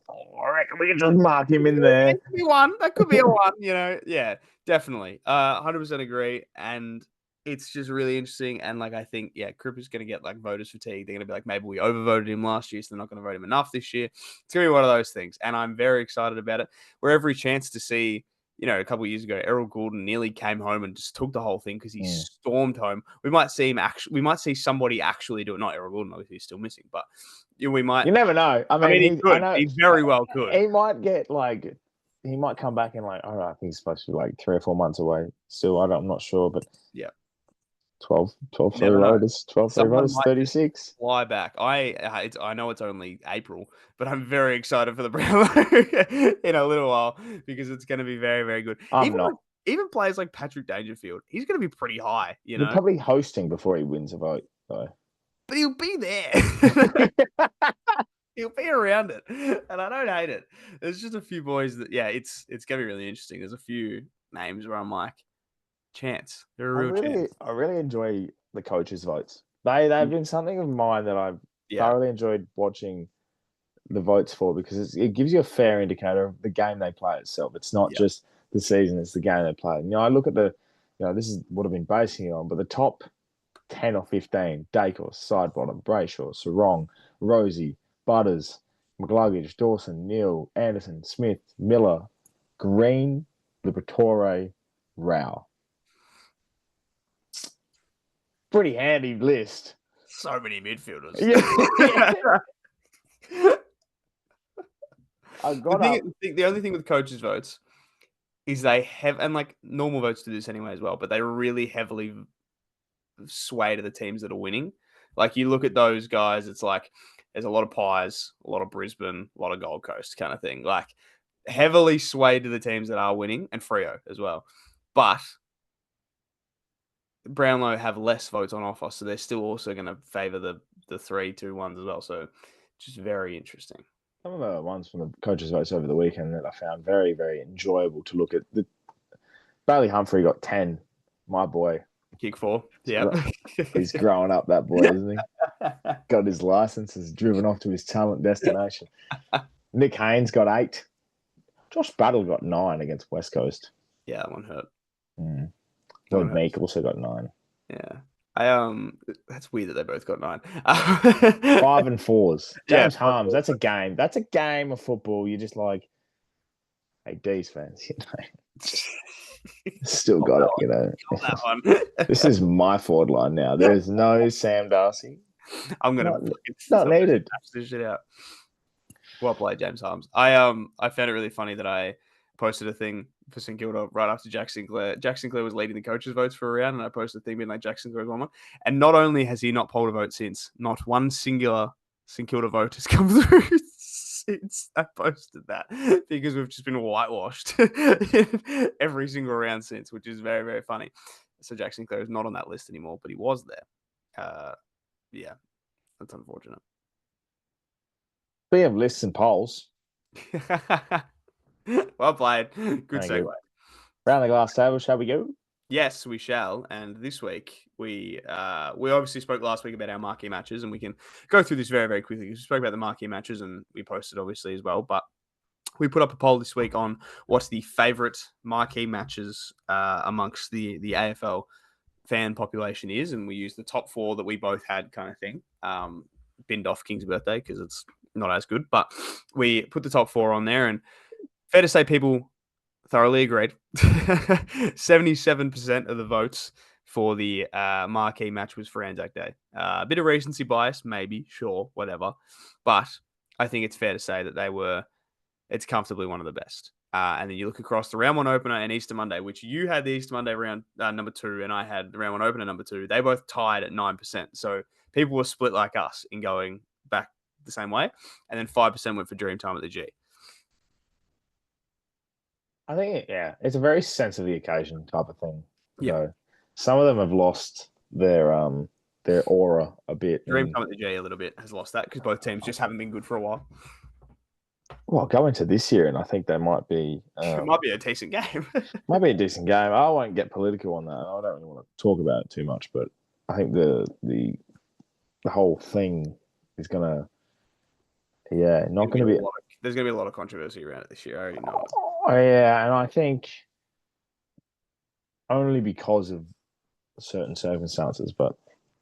reckon we can just mark him in there. That could be one. That could be a one. You know, yeah, definitely. 100% agree. And it's just really interesting. And like, I think, Cripps is going to get like voters fatigue. They're going to be like, maybe we overvoted him last year, so they're not going to vote him enough this year. It's going to be one of those things. And I'm very excited about it. We're every chance to see, you know, a couple of years ago, Errol Goulden nearly came home and just took the whole thing because he stormed home. We might see somebody actually do it. Not Errol Goulden, obviously he's still missing, but we might. You never know. I mean he could. He very well could. He might get like, he might come back in like, I think he's supposed to be like 3 or 4 months away. Still, I'm not sure, but 12 free riders, 12 free riders, 36. Fly back. I know it's only April, but I'm very excited for the Brownlow in a little while because it's going to be very, very good. Even players like Patrick Dangerfield, he's going to be pretty high. You know, probably hosting before he wins a vote, though. but he'll be there. He'll be around it, and I don't hate it. There's just a few boys that, it's gonna be really interesting. There's a few names where I'm like, chance. They're a real chance. I really enjoy the coaches' votes. They've been something of mine that I've thoroughly enjoyed watching the votes for, because it gives you a fair indicator of the game they play itself. It's not just the season; it's the game they play. I look at this is what I've been basing it on, but the top 10 or 15: Dacos, Sidebottom, Brayshaw, Sarong, Rosie, Butters, McGluggage, Dawson, Neal, Anderson, Smith, Miller, Green, Liberatore, Rao. Pretty handy list. So many midfielders. Yeah. The only thing with coaches' votes is they have, and like normal votes do this anyway as well, but they really heavily sway to the teams that are winning. Like you look at those guys, it's like there's a lot of Pies, a lot of Brisbane, a lot of Gold Coast kind of thing. Like heavily swayed to the teams that are winning, and Freo as well. But Brownlow have less votes on offer, so they're still also going to favour the 3-2-1s as well. So just very interesting. Some of the ones from the coaches' votes over the weekend that I found very, very enjoyable to look at. Bailey Humphrey got 10. My boy. Kick 4. Yeah. He's growing up, that boy, isn't he? Got his license, has driven off to his talent destination. Nick Haynes got 8. Josh Battle got 9 against West Coast. Yeah, that one hurt. Lloyd Meek also got 9. Yeah. That's weird that they both got 9. 5 and 4s. James Harms, that's a game. That's a game of football. You're just like, hey, D's fans, still got it, That one. This is my forward line now. There's no Sam Darcy. I'm gonna not needed. This shit out. Well played, James Harms. I found it really funny that I posted a thing for St Kilda right after Jack Sinclair. Jack Sinclair was leading the coaches' votes for a round, and I posted a thing being like, Jack Sinclair was one. And not only has he not polled a vote since, not one singular St Kilda vote has come through since I posted that, because we've just been whitewashed every single round since, which is very, very funny. So Jack Sinclair is not on that list anymore, but he was there. Yeah, that's unfortunate. Speaking of lists and polls. Well played. Good segue. Round the glass table, shall we go? Yes, we shall. And this week, we obviously spoke last week about our marquee matches, and we can go through this very, very quickly. We spoke about the marquee matches, and we posted, obviously, as well. But we put up a poll this week on what's the favourite marquee matches amongst the AFL fan population is, and we used the top 4 that we both had, kind of thing. Binned off King's birthday because it's not as good, but we put the top 4 on there, and fair to say people thoroughly agreed. 77% of the votes for the marquee match was for Anzac Day. A bit of recency bias, maybe, sure, whatever. But I think it's fair to say that it's comfortably one of the best. And then you look across the round 1 opener and Easter Monday, which you had the Easter Monday round number 2, and I had the round 1 opener number 2. They both tied at 9%. So people were split like us in going back the same way. And then 5% went for Dreamtime at the G. I think, it's a very sense of the occasion type of thing. Yeah. So some of them have lost their aura a bit. Dreamtime at the G a little bit has lost that because both teams just haven't been good for a while. Well, go into this year, and I think they might be. It might be a decent game. Might be a decent game. I won't get political on that. I don't really want to talk about it too much, but I think the whole thing is gonna, not gonna be. There's gonna be a lot of controversy around it this year. I already know it. Oh, yeah, and I think only because of certain circumstances, but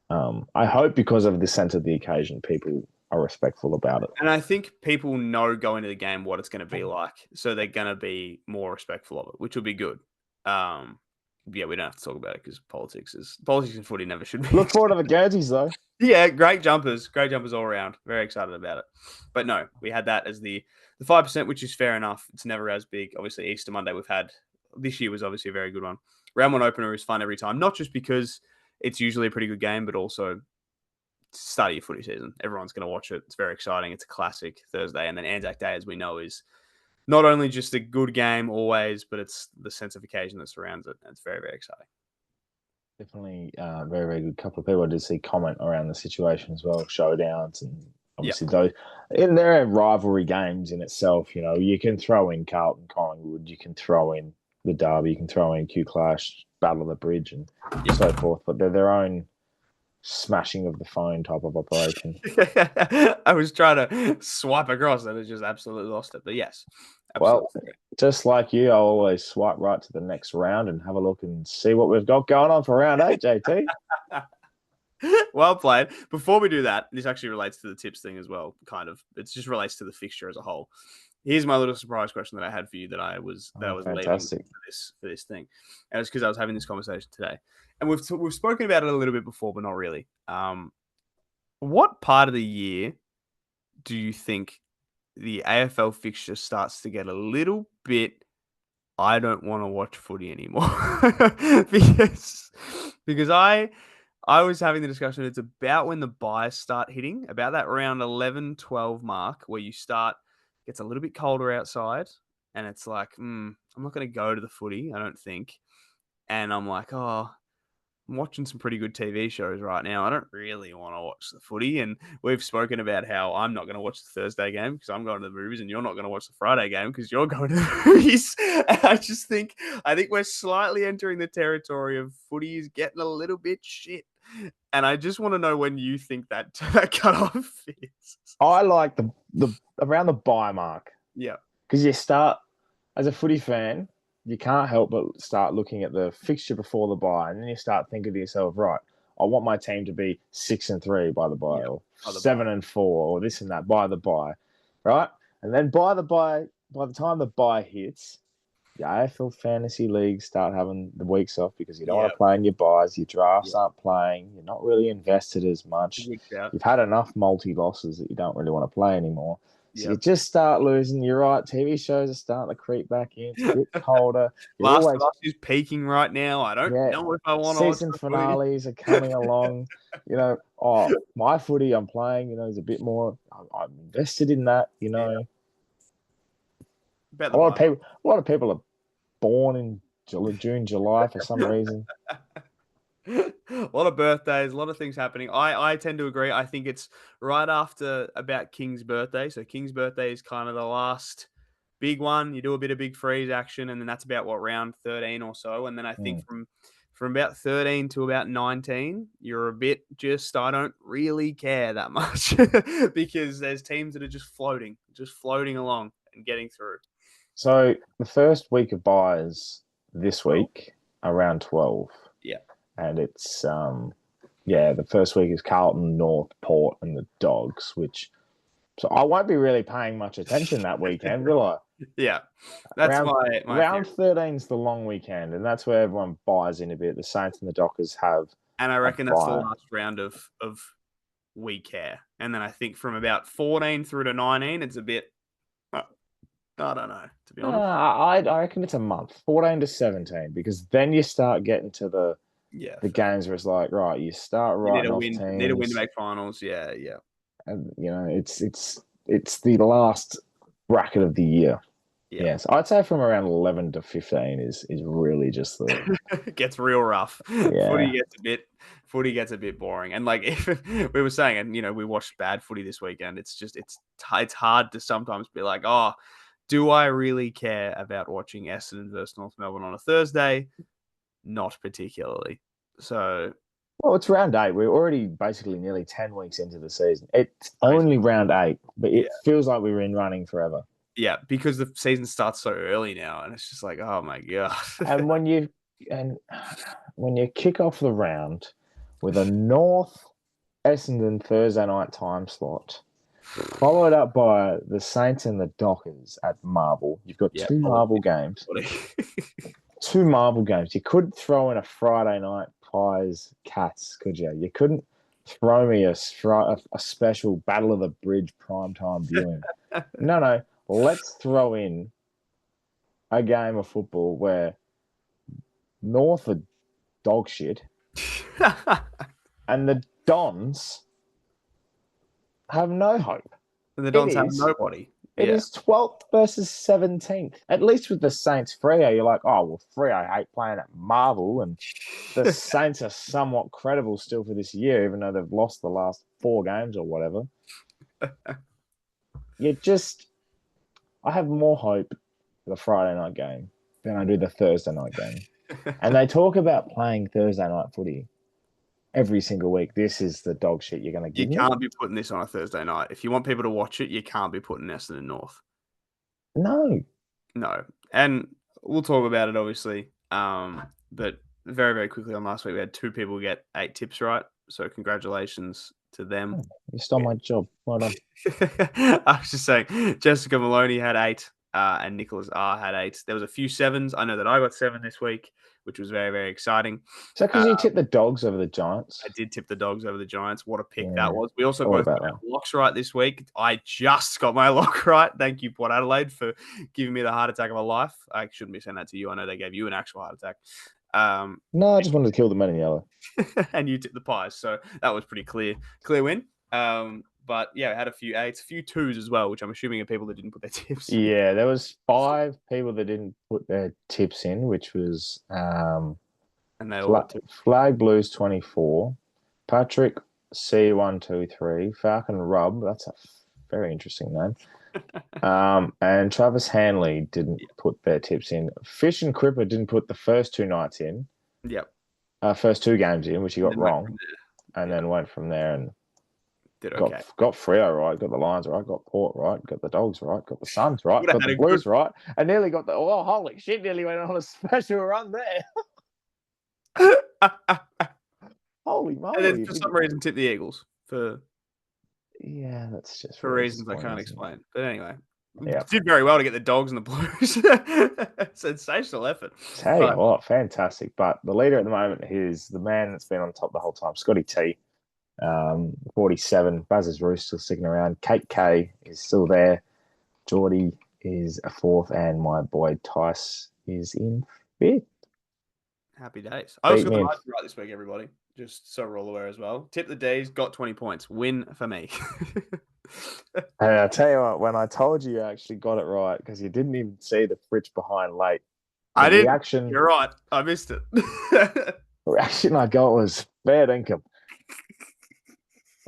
I hope because of the sense of the occasion, people are respectful about it. And I think people know going into the game what it's going to be like, so they're going to be more respectful of it, which will be good. We don't have to talk about it because politics and footy never should be. Look forward to the Guernseys, though. Yeah, great jumpers all around. Very excited about it. But no, we had that as the 5%, which is fair enough. It's never as big. Obviously, Easter Monday we've had this year was obviously a very good one. Round 1 opener is fun every time, not just because it's usually a pretty good game, but also start of your footy season. Everyone's going to watch it. It's very exciting. It's a classic Thursday. And then Anzac Day, as we know, is not only just a good game always, but it's the sense of occasion that surrounds it. And it's very, very exciting. Definitely very, very good. Couple of people I did see comment around the situation as well, showdowns and obviously those. And there are rivalry games in itself. You know, you can throw in Carlton, Collingwood, you can throw in the Derby, you can throw in Q Clash, Battle of the Bridge, and so forth. But they're their own smashing of the phone type of operation. I was trying to swipe across and it just absolutely lost it. But yes, absolutely. Well, just like you, I'll always swipe right to the next round and have a look and see what we've got going on for round 8, JT. Well played. Before we do that, this actually relates to the tips thing as well. Kind of, it just relates to the fixture as a whole. Here's my little surprise question that I had for you that I was leaving for this thing, and it's because I was having this conversation today, and we've spoken about it a little bit before, but not really. What part of the year do you think the AFL fixture starts to get a little bit? I don't want to watch footy anymore because I was having the discussion. It's about when the buys start hitting, about that round 11, 12 mark where you start, gets a little bit colder outside and it's like, I'm not going to go to the footy, I don't think. And I'm like, oh, I'm watching some pretty good TV shows right now. I don't really want to watch the footy. And we've spoken about how I'm not going to watch the Thursday game because I'm going to the movies and you're not going to watch the Friday game because you're going to the movies. And I think we're slightly entering the territory of footy is getting a little bit shit. And I just want to know when you think that cutoff is. I like the around the buy mark. Yeah. Because you start, as a footy fan, you can't help but start looking at the fixture before the buy, and then you start thinking to yourself, right, I want my team to be 6-3 by the buy, or 7-4, or this and that by the buy, right? And then by the time the buy hits, the AFL fantasy leagues start having the weeks off because you don't want to play in your buys, your drafts aren't playing, you're not really invested as much. You've had enough multi-losses that you don't really want to play anymore. So you just start losing. You're right. TV shows are starting to creep back in. It's a bit colder. Last of Us is peaking right now. I don't know if I want to watch season finales are coming along. My footy I'm playing, is a bit more. I'm invested in that. A lot of people are born in June, July for some reason. A lot of birthdays, a lot of things happening. I tend to agree. I think it's right after about King's birthday. So King's birthday is kind of the last big one. You do a bit of big freeze action, and then that's about round 13 or so. And then I think from about 13 to about 19, you're a bit I don't really care that much because there's teams that are just floating along and getting through. So the first week of buys this week, around 12. Yeah. And it's, the first week is Carlton, North, Port, and the Dogs, so I won't be really paying much attention that weekend, will I? Yeah. That's my round 13 is the long weekend, and that's where everyone buys in a bit. The Saints and the Dockers have. And I reckon that's the last round of we care. And then I think from about 14 through to 19, it's a bit, I don't know, to be honest. I reckon it's a month, 14 to 17, because then you start getting to the games where it's like, right, you start writing off teams. Need a win to make finals, yeah. And it's the last bracket of the year. Yeah. Yes, I'd say from around 11 to 15 is really just the it gets real rough. Yeah. Footy gets a bit boring. And like if we were saying, and we watched bad footy this weekend, it's hard to sometimes be like, oh, do I really care about watching Essendon versus North Melbourne on a Thursday? Not particularly. So, well, it's round 8. We're already basically nearly 10 weeks into the season. It's only round 8, but it feels like we're in running forever. Yeah, because the season starts so early now, and it's just like, oh my god. And when you kick off the round with a North Essendon Thursday night time slot, followed up by the Saints and the Dockers at Marvel, you've got two Marvel games. 2 Marvel games. You couldn't throw in a Friday night Pies Cats, could you? You couldn't throw me a special Battle of the Bridge primetime viewing. No. Let's throw in a game of football where North are dog shit and the Dons have no hope. And the Dons have nobody. It is 12th versus 17th. At least with the Saints Freo, you're like, oh, well, Freo hate playing at Marvel, and the Saints are somewhat credible still for this year, even though they've lost the last 4 games or whatever. I have more hope for the Friday night game than I do the Thursday night game. And they talk about playing Thursday night footy every single week. This is the dog shit you're going to give me. You can't be putting this on a Thursday night. If you want people to watch it, you can't be putting Essendon North. No. And we'll talk about it, obviously. But very, very quickly on last week, we had 2 people get 8 tips right. So congratulations to them. You stole my job. Well done. I was just saying, Jessica Maloney had 8 and Nicholas R had 8. There was a few 7s. I know that I got 7 this week, which was very, very exciting. Is that because you tipped the Dogs over the Giants? I did tip the Dogs over the Giants. What a pick that was. We also both got that. our locks right this week. I just got my lock right. Thank you, Port Adelaide, for giving me the heart attack of my life. I shouldn't be saying that to you. I know they gave you an actual heart attack. No, I just wanted to kill the men in yellow. And you tipped the Pies, so that was pretty clear win. But yeah, we had a few 8s, a few 2s as well, which I'm assuming are people that didn't put their tips. Yeah, there was 5 people that didn't put their tips in, which was and they all Flag Blues 24, Patrick C123, Falcon Rub. That's a very interesting name. And Travis Hanley didn't put their tips in. Fish and Cripper didn't put the first 2 nights in. Yep. First 2 games in, which he got wrong, and then went from there and did okay. Got Freo right, got the Lions right, got Port right, got the Dogs right, got the Suns right, got the Blues right, and nearly got the holy shit! Nearly went on a special run there. Holy moly! And then for some reason, tip the Eagles for that's just for reasons I can't explain. But anyway, yeah, did very well to get the Dogs and the Blues. Sensational effort. Tell you what, fantastic. But the leader at the moment is the man that's been on top the whole time, Scotty T. 47. Baz's Roost still sticking around. Kate K is still there. Geordie is a 4th, and my boy Tice is in 5th. Happy days. I also got the right this week, everybody. Just so we're all aware as well. Tip the D's, got 20 points. Win for me. And I tell you what, when I told you actually got it right, because you didn't even see the fridge behind late. I didn't. You're right. I missed it. The reaction I got was fair dinkum.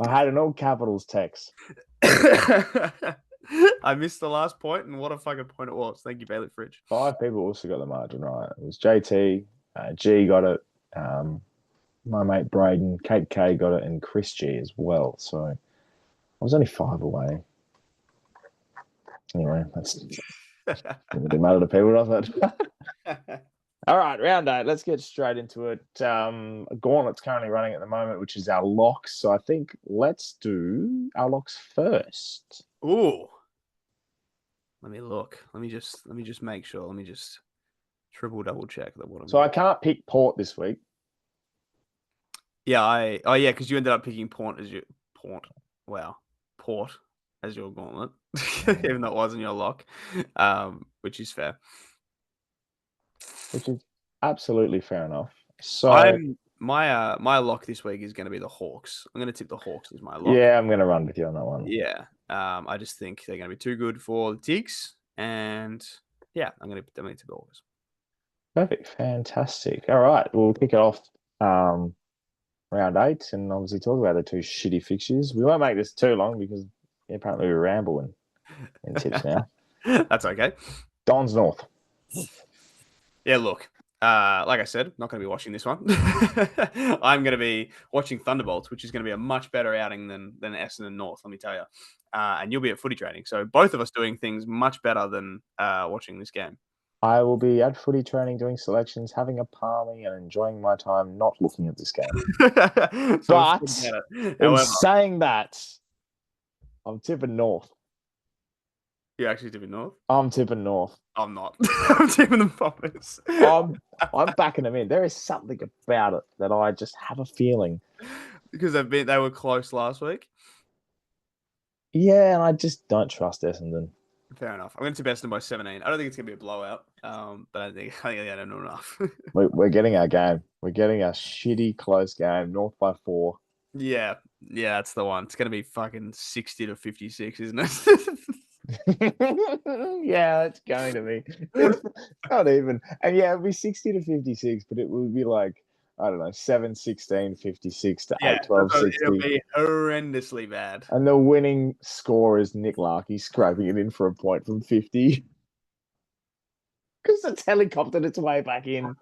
I had an all capitals text. I missed the last point, and what a fucking point it was. Thank you, Bailey Fridge. 5 people also got the margin right. It was JT, G got it, my mate Braden, Kate K got it, and Chris G as well. So I was only 5 away. Anyway, that's didn't matter to people, does it? All right, round 8. Let's get straight into it. Gauntlet's currently running at the moment, which is our locks. So I think let's do our locks first. Ooh. Let me look. Let me just make sure. Let me just double check that what I'm. So I can't pick Port this week. Yeah, because you ended up picking Port as your Port as your gauntlet, even though it wasn't your lock, which is fair. Which is absolutely fair enough. So my lock this week is going to be the Hawks. I'm going to tip the Hawks as my lock. Yeah, I'm going to run with you on that one. Yeah, I just think they're going to be too good for the Tigs, and yeah, I'm going to tip the Hawks. Perfect, fantastic. All right, we'll kick it off round 8, and obviously talk about the 2 shitty fixtures. We won't make this too long because apparently we're rambling in tips now. That's okay. Dons North. Yeah, look, like I said, not going to be watching this one. I'm going to be watching Thunderbolts, which is going to be a much better outing than Essendon North, let me tell you. And you'll be at footy training. So both of us doing things much better than watching this game. I will be at footy training, doing selections, having a palmy, and enjoying my time not looking at this game. But in saying that, I'm tipping North. You're actually tipping North? I'm tipping North. I'm not. I'm tipping the Bombers. I'm backing them in. There is something about it that I just have a feeling. Because they were close last week? Yeah, and I just don't trust Essendon. Fair enough. I'm going to tip Essendon by 17. I don't think it's going to be a blowout, but I think I don't know enough. We're getting our game. We're getting a shitty close game. North by 4. Yeah, that's the one. It's going to be fucking 60 to 56, isn't it? Yeah, it's going to be. It's not even. And yeah, it'll be 60 to 56, but it will be like, I don't know, 7-16, 56 to Yeah, 8-12, it'll 60. be horrendously bad. And the winning score is Nick Larkey scraping it in for a point from 50. Because it's helicoptered its way back in.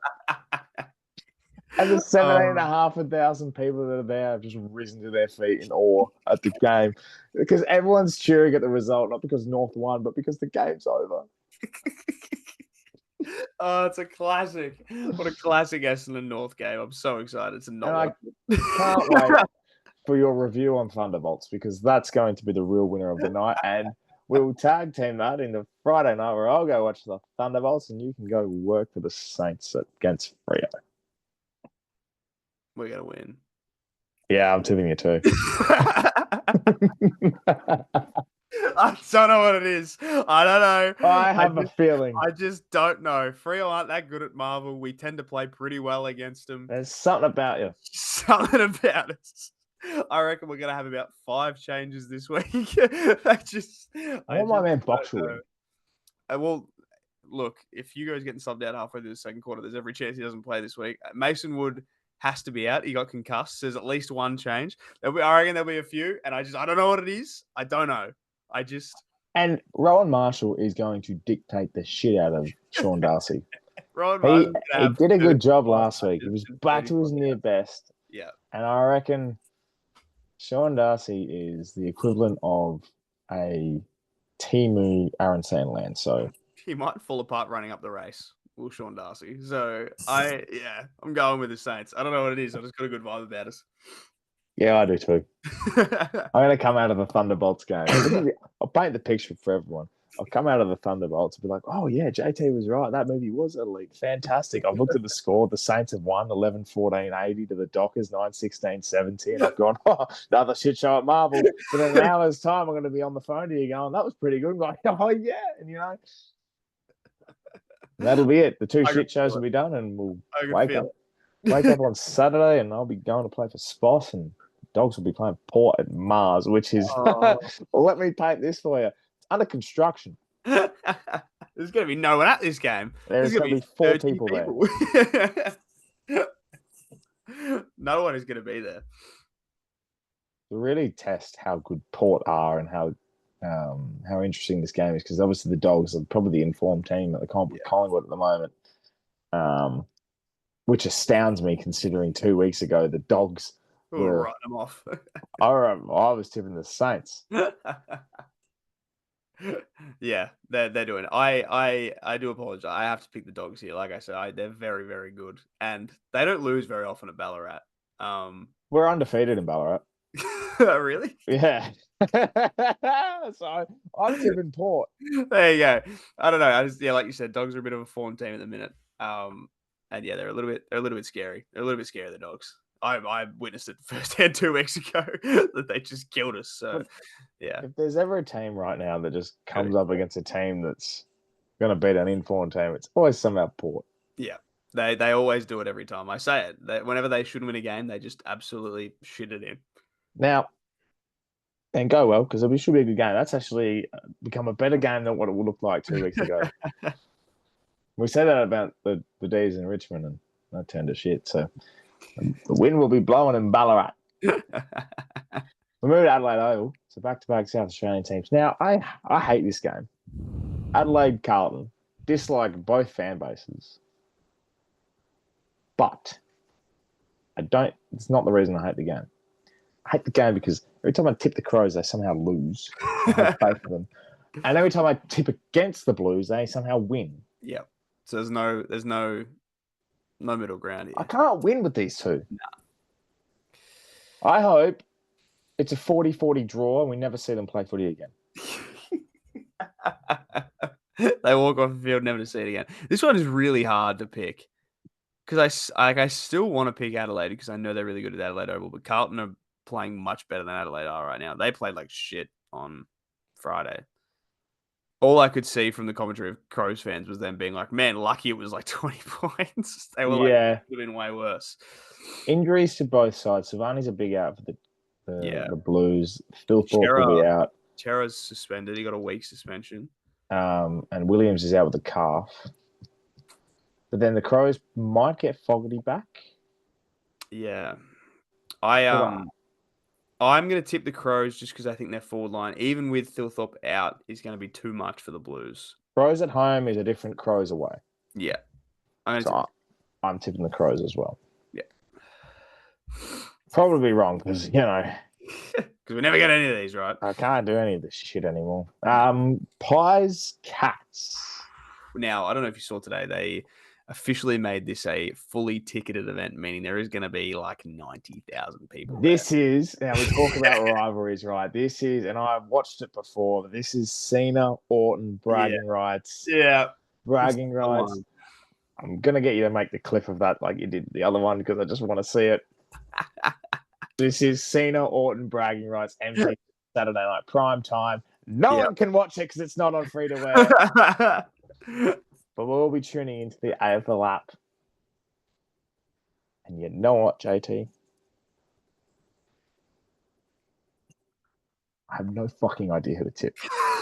And the 17,500 people that are there have just risen to their feet in awe at the game. Because everyone's cheering at the result, not because North won, but because the game's over. Oh, it's a classic. What a classic Essendon North game. I'm so excited to not And watch. I can't wait for your review on Thunderbolts, because that's going to be the real winner of the night. And we'll tag team that in the Friday night where I'll go watch the Thunderbolts and you can go work for the Saints against Freo. We're going to win. Yeah, I'm tipping you too. I don't know what it is. I don't know. I have a feeling. I just don't know. Freo aren't that good at Marvel. We tend to play pretty well against them. There's something about you. Something about us. I reckon we're going to have about 5 changes this week. I want my man Boxer in. Well, look, if Hugo's getting subbed out halfway through the second quarter, there's every chance he doesn't play this week. Mason Wood has to be out. He got concussed. There's at least one change. I reckon there'll be a few, and I don't know what it is. I don't know. And Rowan Marshall is going to dictate the shit out of Sean Darcy. He did a good job last week. He was back to his near best. Yeah. And I reckon Sean Darcy is the equivalent of a Timu Aaron Sandland. So he might fall apart running up the race. Will Sean Darcy. So I'm going with the Saints. I don't know what it is. I just got a good vibe about us. Yeah, I do too. I'm going to come out of the Thunderbolts game. I'll paint the picture for everyone. I'll come out of the Thunderbolts and be like, oh, yeah, JT was right. That movie was elite. Fantastic. I've looked at the score. The Saints have won 11-14-80 to the Dockers 9-16-70. And I've gone, oh, another shit show at Marvel. But in an hour's time, I'm going to be on the phone to you going, that was pretty good. I'm like, oh, yeah. And, that'll be it. The 2 shit shows will be done and we'll wake up on Saturday and I'll be going to play for Sposs and Dogs will be playing Port at Mars, which is, well, let me paint this for you. It's under construction. There's going to be no one at this game. There's going to be 4 people there. No one is going to be there. To really test how good Port are and how interesting this game is, because obviously the Dogs are probably the informed team at the comp with Collingwood at the moment, which astounds me considering 2 weeks ago the Dogs were writing them off. I was tipping the Saints. Yeah, they're doing it. I do apologize. I have to pick the Dogs here. Like I said, they're very, very good, and they don't lose very often at Ballarat. We're undefeated in Ballarat. Really? Yeah. So I'm tipping Port. There you go. I don't know. Like you said, Dogs are a bit of a form team at the minute. And yeah, they're a little bit scary. They're a little bit scary, the Dogs. I witnessed it firsthand 2 weeks ago that they just killed us. So, yeah. If there's ever a team right now that just comes up against a team that's going to beat an informed team, it's always somehow Port. Yeah. They always do it every time. I say it. Whenever they should win a game, they just absolutely shit it in. Now, and go well, because it should be a good game. That's actually become a better game than what it would look like 2 weeks ago. We said that about the D's in Richmond, and that turned to shit. So the wind will be blowing in Ballarat. We moved to Adelaide Oval, so back-to-back South Australian teams. Now, I hate this game. Adelaide Carlton dislike both fan bases, but it's not the reason I hate the game. I hate the game because every time I tip the Crows, they somehow lose. I have faith in them. And every time I tip against the Blues, they somehow win. Yeah. So there's no middle ground here. I can't win with these two. Nah. I hope it's a 40-40 draw and we never see them play footy again. They walk off the field, never to see it again. This one is really hard to pick because I still want to pick Adelaide because I know they're really good at Adelaide Oval, but Carlton are playing much better than Adelaide are right now. They played like shit on Friday. All I could see from the commentary of Crows fans was them being like, man, lucky it was like 20 points. They were like, it would have been way worse. Injuries to both sides. Savani's a big out for the Blues. Phil Thorpe will be out. Chera's suspended. He got a week suspension. And Williams is out with a calf. But then the Crows might get Fogarty back. Yeah. I'm going to tip the Crows just because I think their forward line, even with Thilthorpe out, is going to be too much for the Blues. Crows at home is a different Crows away. Yeah. I'm tipping the Crows as well. Yeah. Probably wrong because, Because we never get any of these, right? I can't do any of this shit anymore. Pies, Cats. Now, I don't know if you saw today, they officially made this a fully ticketed event, meaning there is going to be like 90,000 people. This is, now we talk about rivalries, right? This is, and I've watched it before, this is Cena, Orton, bragging rights. Yeah. Bragging rights. I'm going to get you to make the clip of that like you did the other one because I just want to see it. This is Cena, Orton, bragging rights, MTV Saturday night prime time. No one can watch it because it's not on free to wear. But we'll be tuning into the AFL app. And you know what, JT? I have no fucking idea who to tip.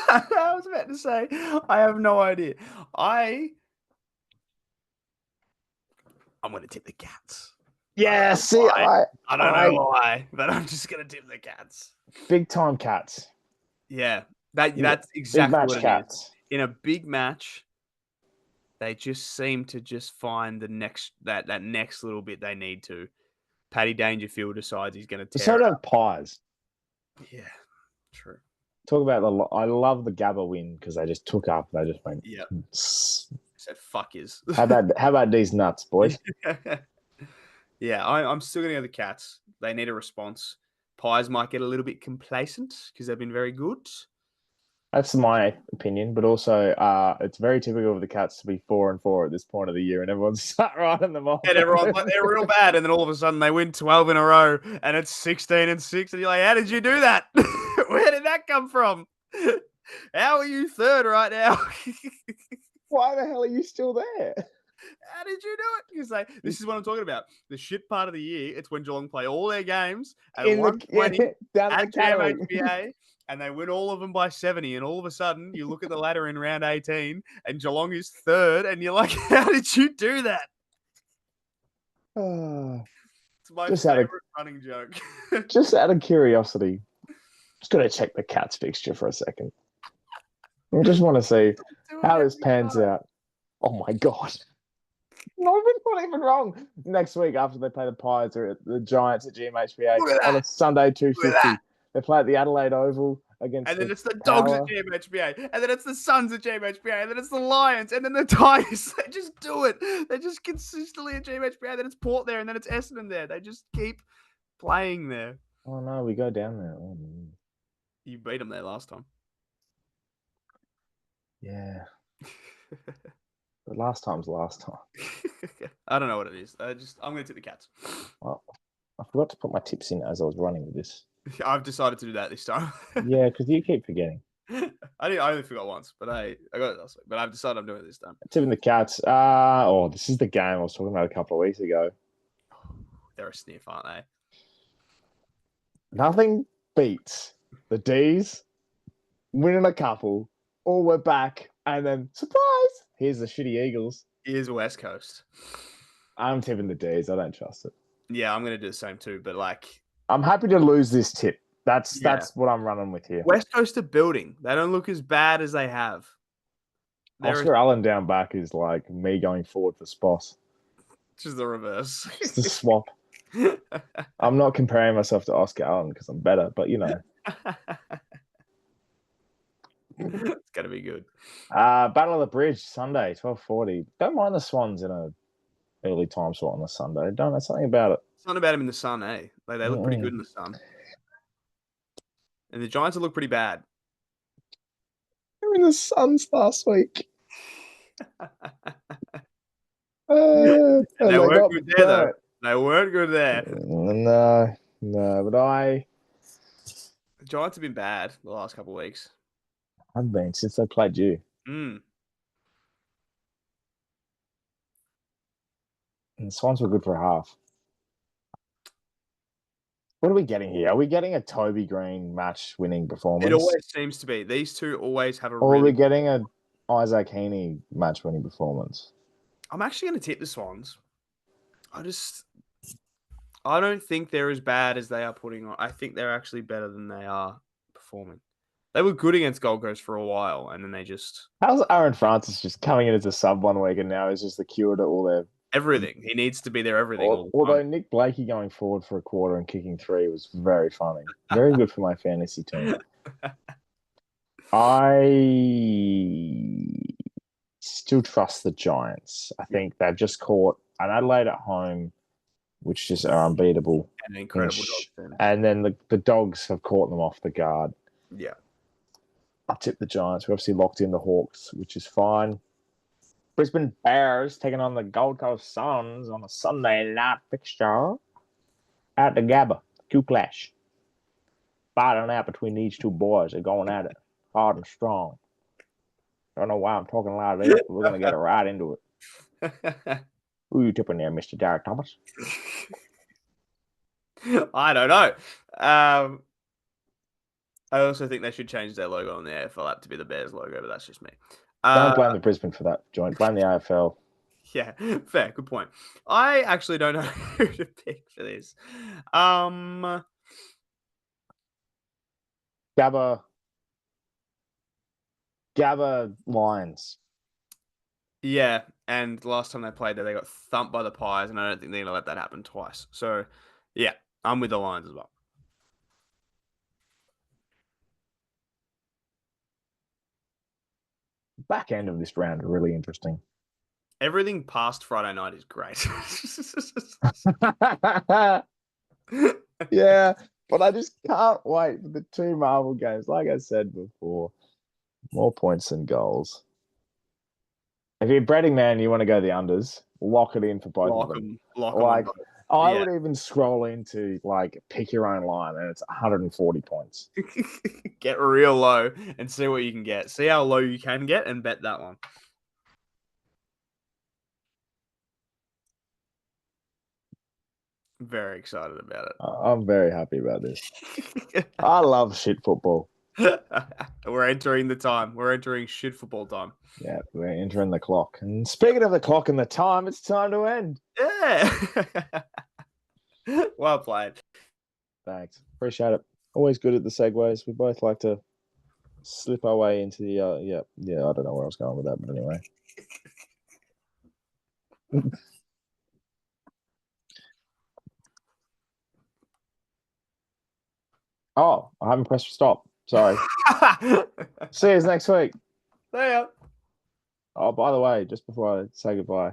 I was about to say, I have no idea. I'm going to tip the Cats. Yeah, see, I don't know why, but I'm just going to tip the Cats. Big time Cats. Yeah, that's exactly what it Cats. is. In a big match, they just seem to just find the next that next little bit they need to. Paddy Dangerfield decides he's going to tear So it do up. Pies. Yeah, true. Talk about I love the Gabba win because they just took up. They just went. Yeah. Said fuck is. How about these nuts, boys? Yeah, I'm still going to go the Cats. They need a response. Pies might get a little bit complacent because they've been very good. That's my opinion, but also it's very typical of the Cats to be 4-4 at this point of the year, and everyone's start writing them off. And everyone's like, they're real bad, and then all of a sudden they win 12 in a row, and it's 16-6, and you're like, how did you do that? Where did that come from? How are you third right now? Why the hell are you still there? How did you do it? Because this is what I'm talking about. The shit part of the year, it's when Geelong play all their games at 120 down at at the gallery. GMHBA, and they win all of them by 70. And all of a sudden, you look at the ladder in round 18, and Geelong is third, and you're like, how did you do that? It's my favorite running joke. Just out of curiosity, just going to check the Cats fixture for a second. I just want to see how this pans out. Oh my God. Not even wrong. Next week, after they play the Pies or the Giants at GMHBA on a Sunday 2:50, they play at the Adelaide Oval against. And then it's the Dogs at GMHBA, and then it's the Suns at GMHBA, and then it's the Lions, and then the Tigers. They just do it. They're just consistently at GMHBA. Then it's Port there, and then it's Essendon there. They just keep playing there. Oh no, we go down there. Oh, you beat them there last time. Yeah. But last time's last time. I don't know what it is. I'm going to tip the Cats. Well, I forgot to put my tips in as I was running with this. I've decided to do that this time. Yeah, because you keep forgetting. I only forgot once, but I got it last week. But I've decided I'm doing it this time. Tipping the Cats. This is the game I was talking about a couple of weeks ago. They're a sniff, aren't they? Nothing beats the D's winning a couple. All we're back, and then surprise! Here's the shitty Eagles. Here's West Coast. I'm tipping the D's. I don't trust it. Yeah, I'm going to do the same too. But I'm happy to lose this tip. That's what I'm running with here. West Coast are building. They don't look as bad as they have. Oscar Allen down back is like me going forward for Sposs. Which is the reverse. It's the swap. I'm not comparing myself to Oscar Allen because I'm better, but you know. It's going to be good. Battle of the Bridge, Sunday, 12:40. Don't mind the Swans in a early time slot on the Sunday. Don't know something about it. Something about them in the sun, eh? They look pretty good in the sun. And the Giants look pretty bad. They were in the Suns last week. They weren't good there, though. They weren't good there. No, but the Giants have been bad the last couple of weeks. I've been since they played you. Mm. And the Swans were good for a half. What are we getting here? Are we getting a Toby Green match-winning performance? It always seems to be. These two always have a or are really. we getting a Isaac Heaney match-winning performance? I'm actually going to tip the Swans. I don't think they're as bad as they are putting on. I think they're actually better than they are performing. They were good against Gold Coast for a while, and then they just How's Horne-Francis just coming in as a sub 1 week and now is just the cure to all their everything. He needs to be there. Everything. all the Although time. Nick Blakey going forward for a quarter and kicking 3 was very funny. Very good for my fantasy team. I still trust the Giants. I think they've just caught an Adelaide at home, which just are unbeatable. An incredible dog. And then the Dogs have caught them off the guard. Yeah. I tip the Giants. We obviously locked in the Hawks, which is fine. Brisbane Bears taking on the Gold Coast Suns on a Sunday night fixture at the Gabba. Q-Clash. Fighting out between these two boys. They're going at it hard and strong. Don't know why I'm talking like this, but we're going to get right into it. Who are you tipping there, Mr. Derek Thomas? I don't know. I also think they should change their logo on the AFL app to be the Bears logo, but that's just me. Don't blame the Brisbane for that, joint. Blame the AFL. Yeah, fair. Good point. I actually don't know who to pick for this. Gabba Lions. Yeah, and last time they played there, they got thumped by the Pies, and I don't think they're going to let that happen twice. So, yeah, I'm with the Lions as well. Back end of this round are really interesting. Everything past Friday night is great. Yeah, but I just can't wait for the 2 Marvel games. Like I said before, more points than goals. If you're a betting man, you want to go the unders. Lock it in for both of them. Lock them. I would even scroll into pick your own line, and it's 140 points. Get real low and see what you can get. See how low you can get and bet that one. Very excited about it. I'm very happy about this. I love shit football. We're entering the time. We're entering shit football time. Yeah, we're entering the clock. And speaking of the clock and the time, it's time to end. Yeah. Well played. Thanks. Appreciate it. Always good at the segues. We both like to slip our way into the I don't know where I was going with that, but anyway. Oh, I haven't pressed stop. Sorry. See you next week. See ya. Oh, by the way, just before I say goodbye,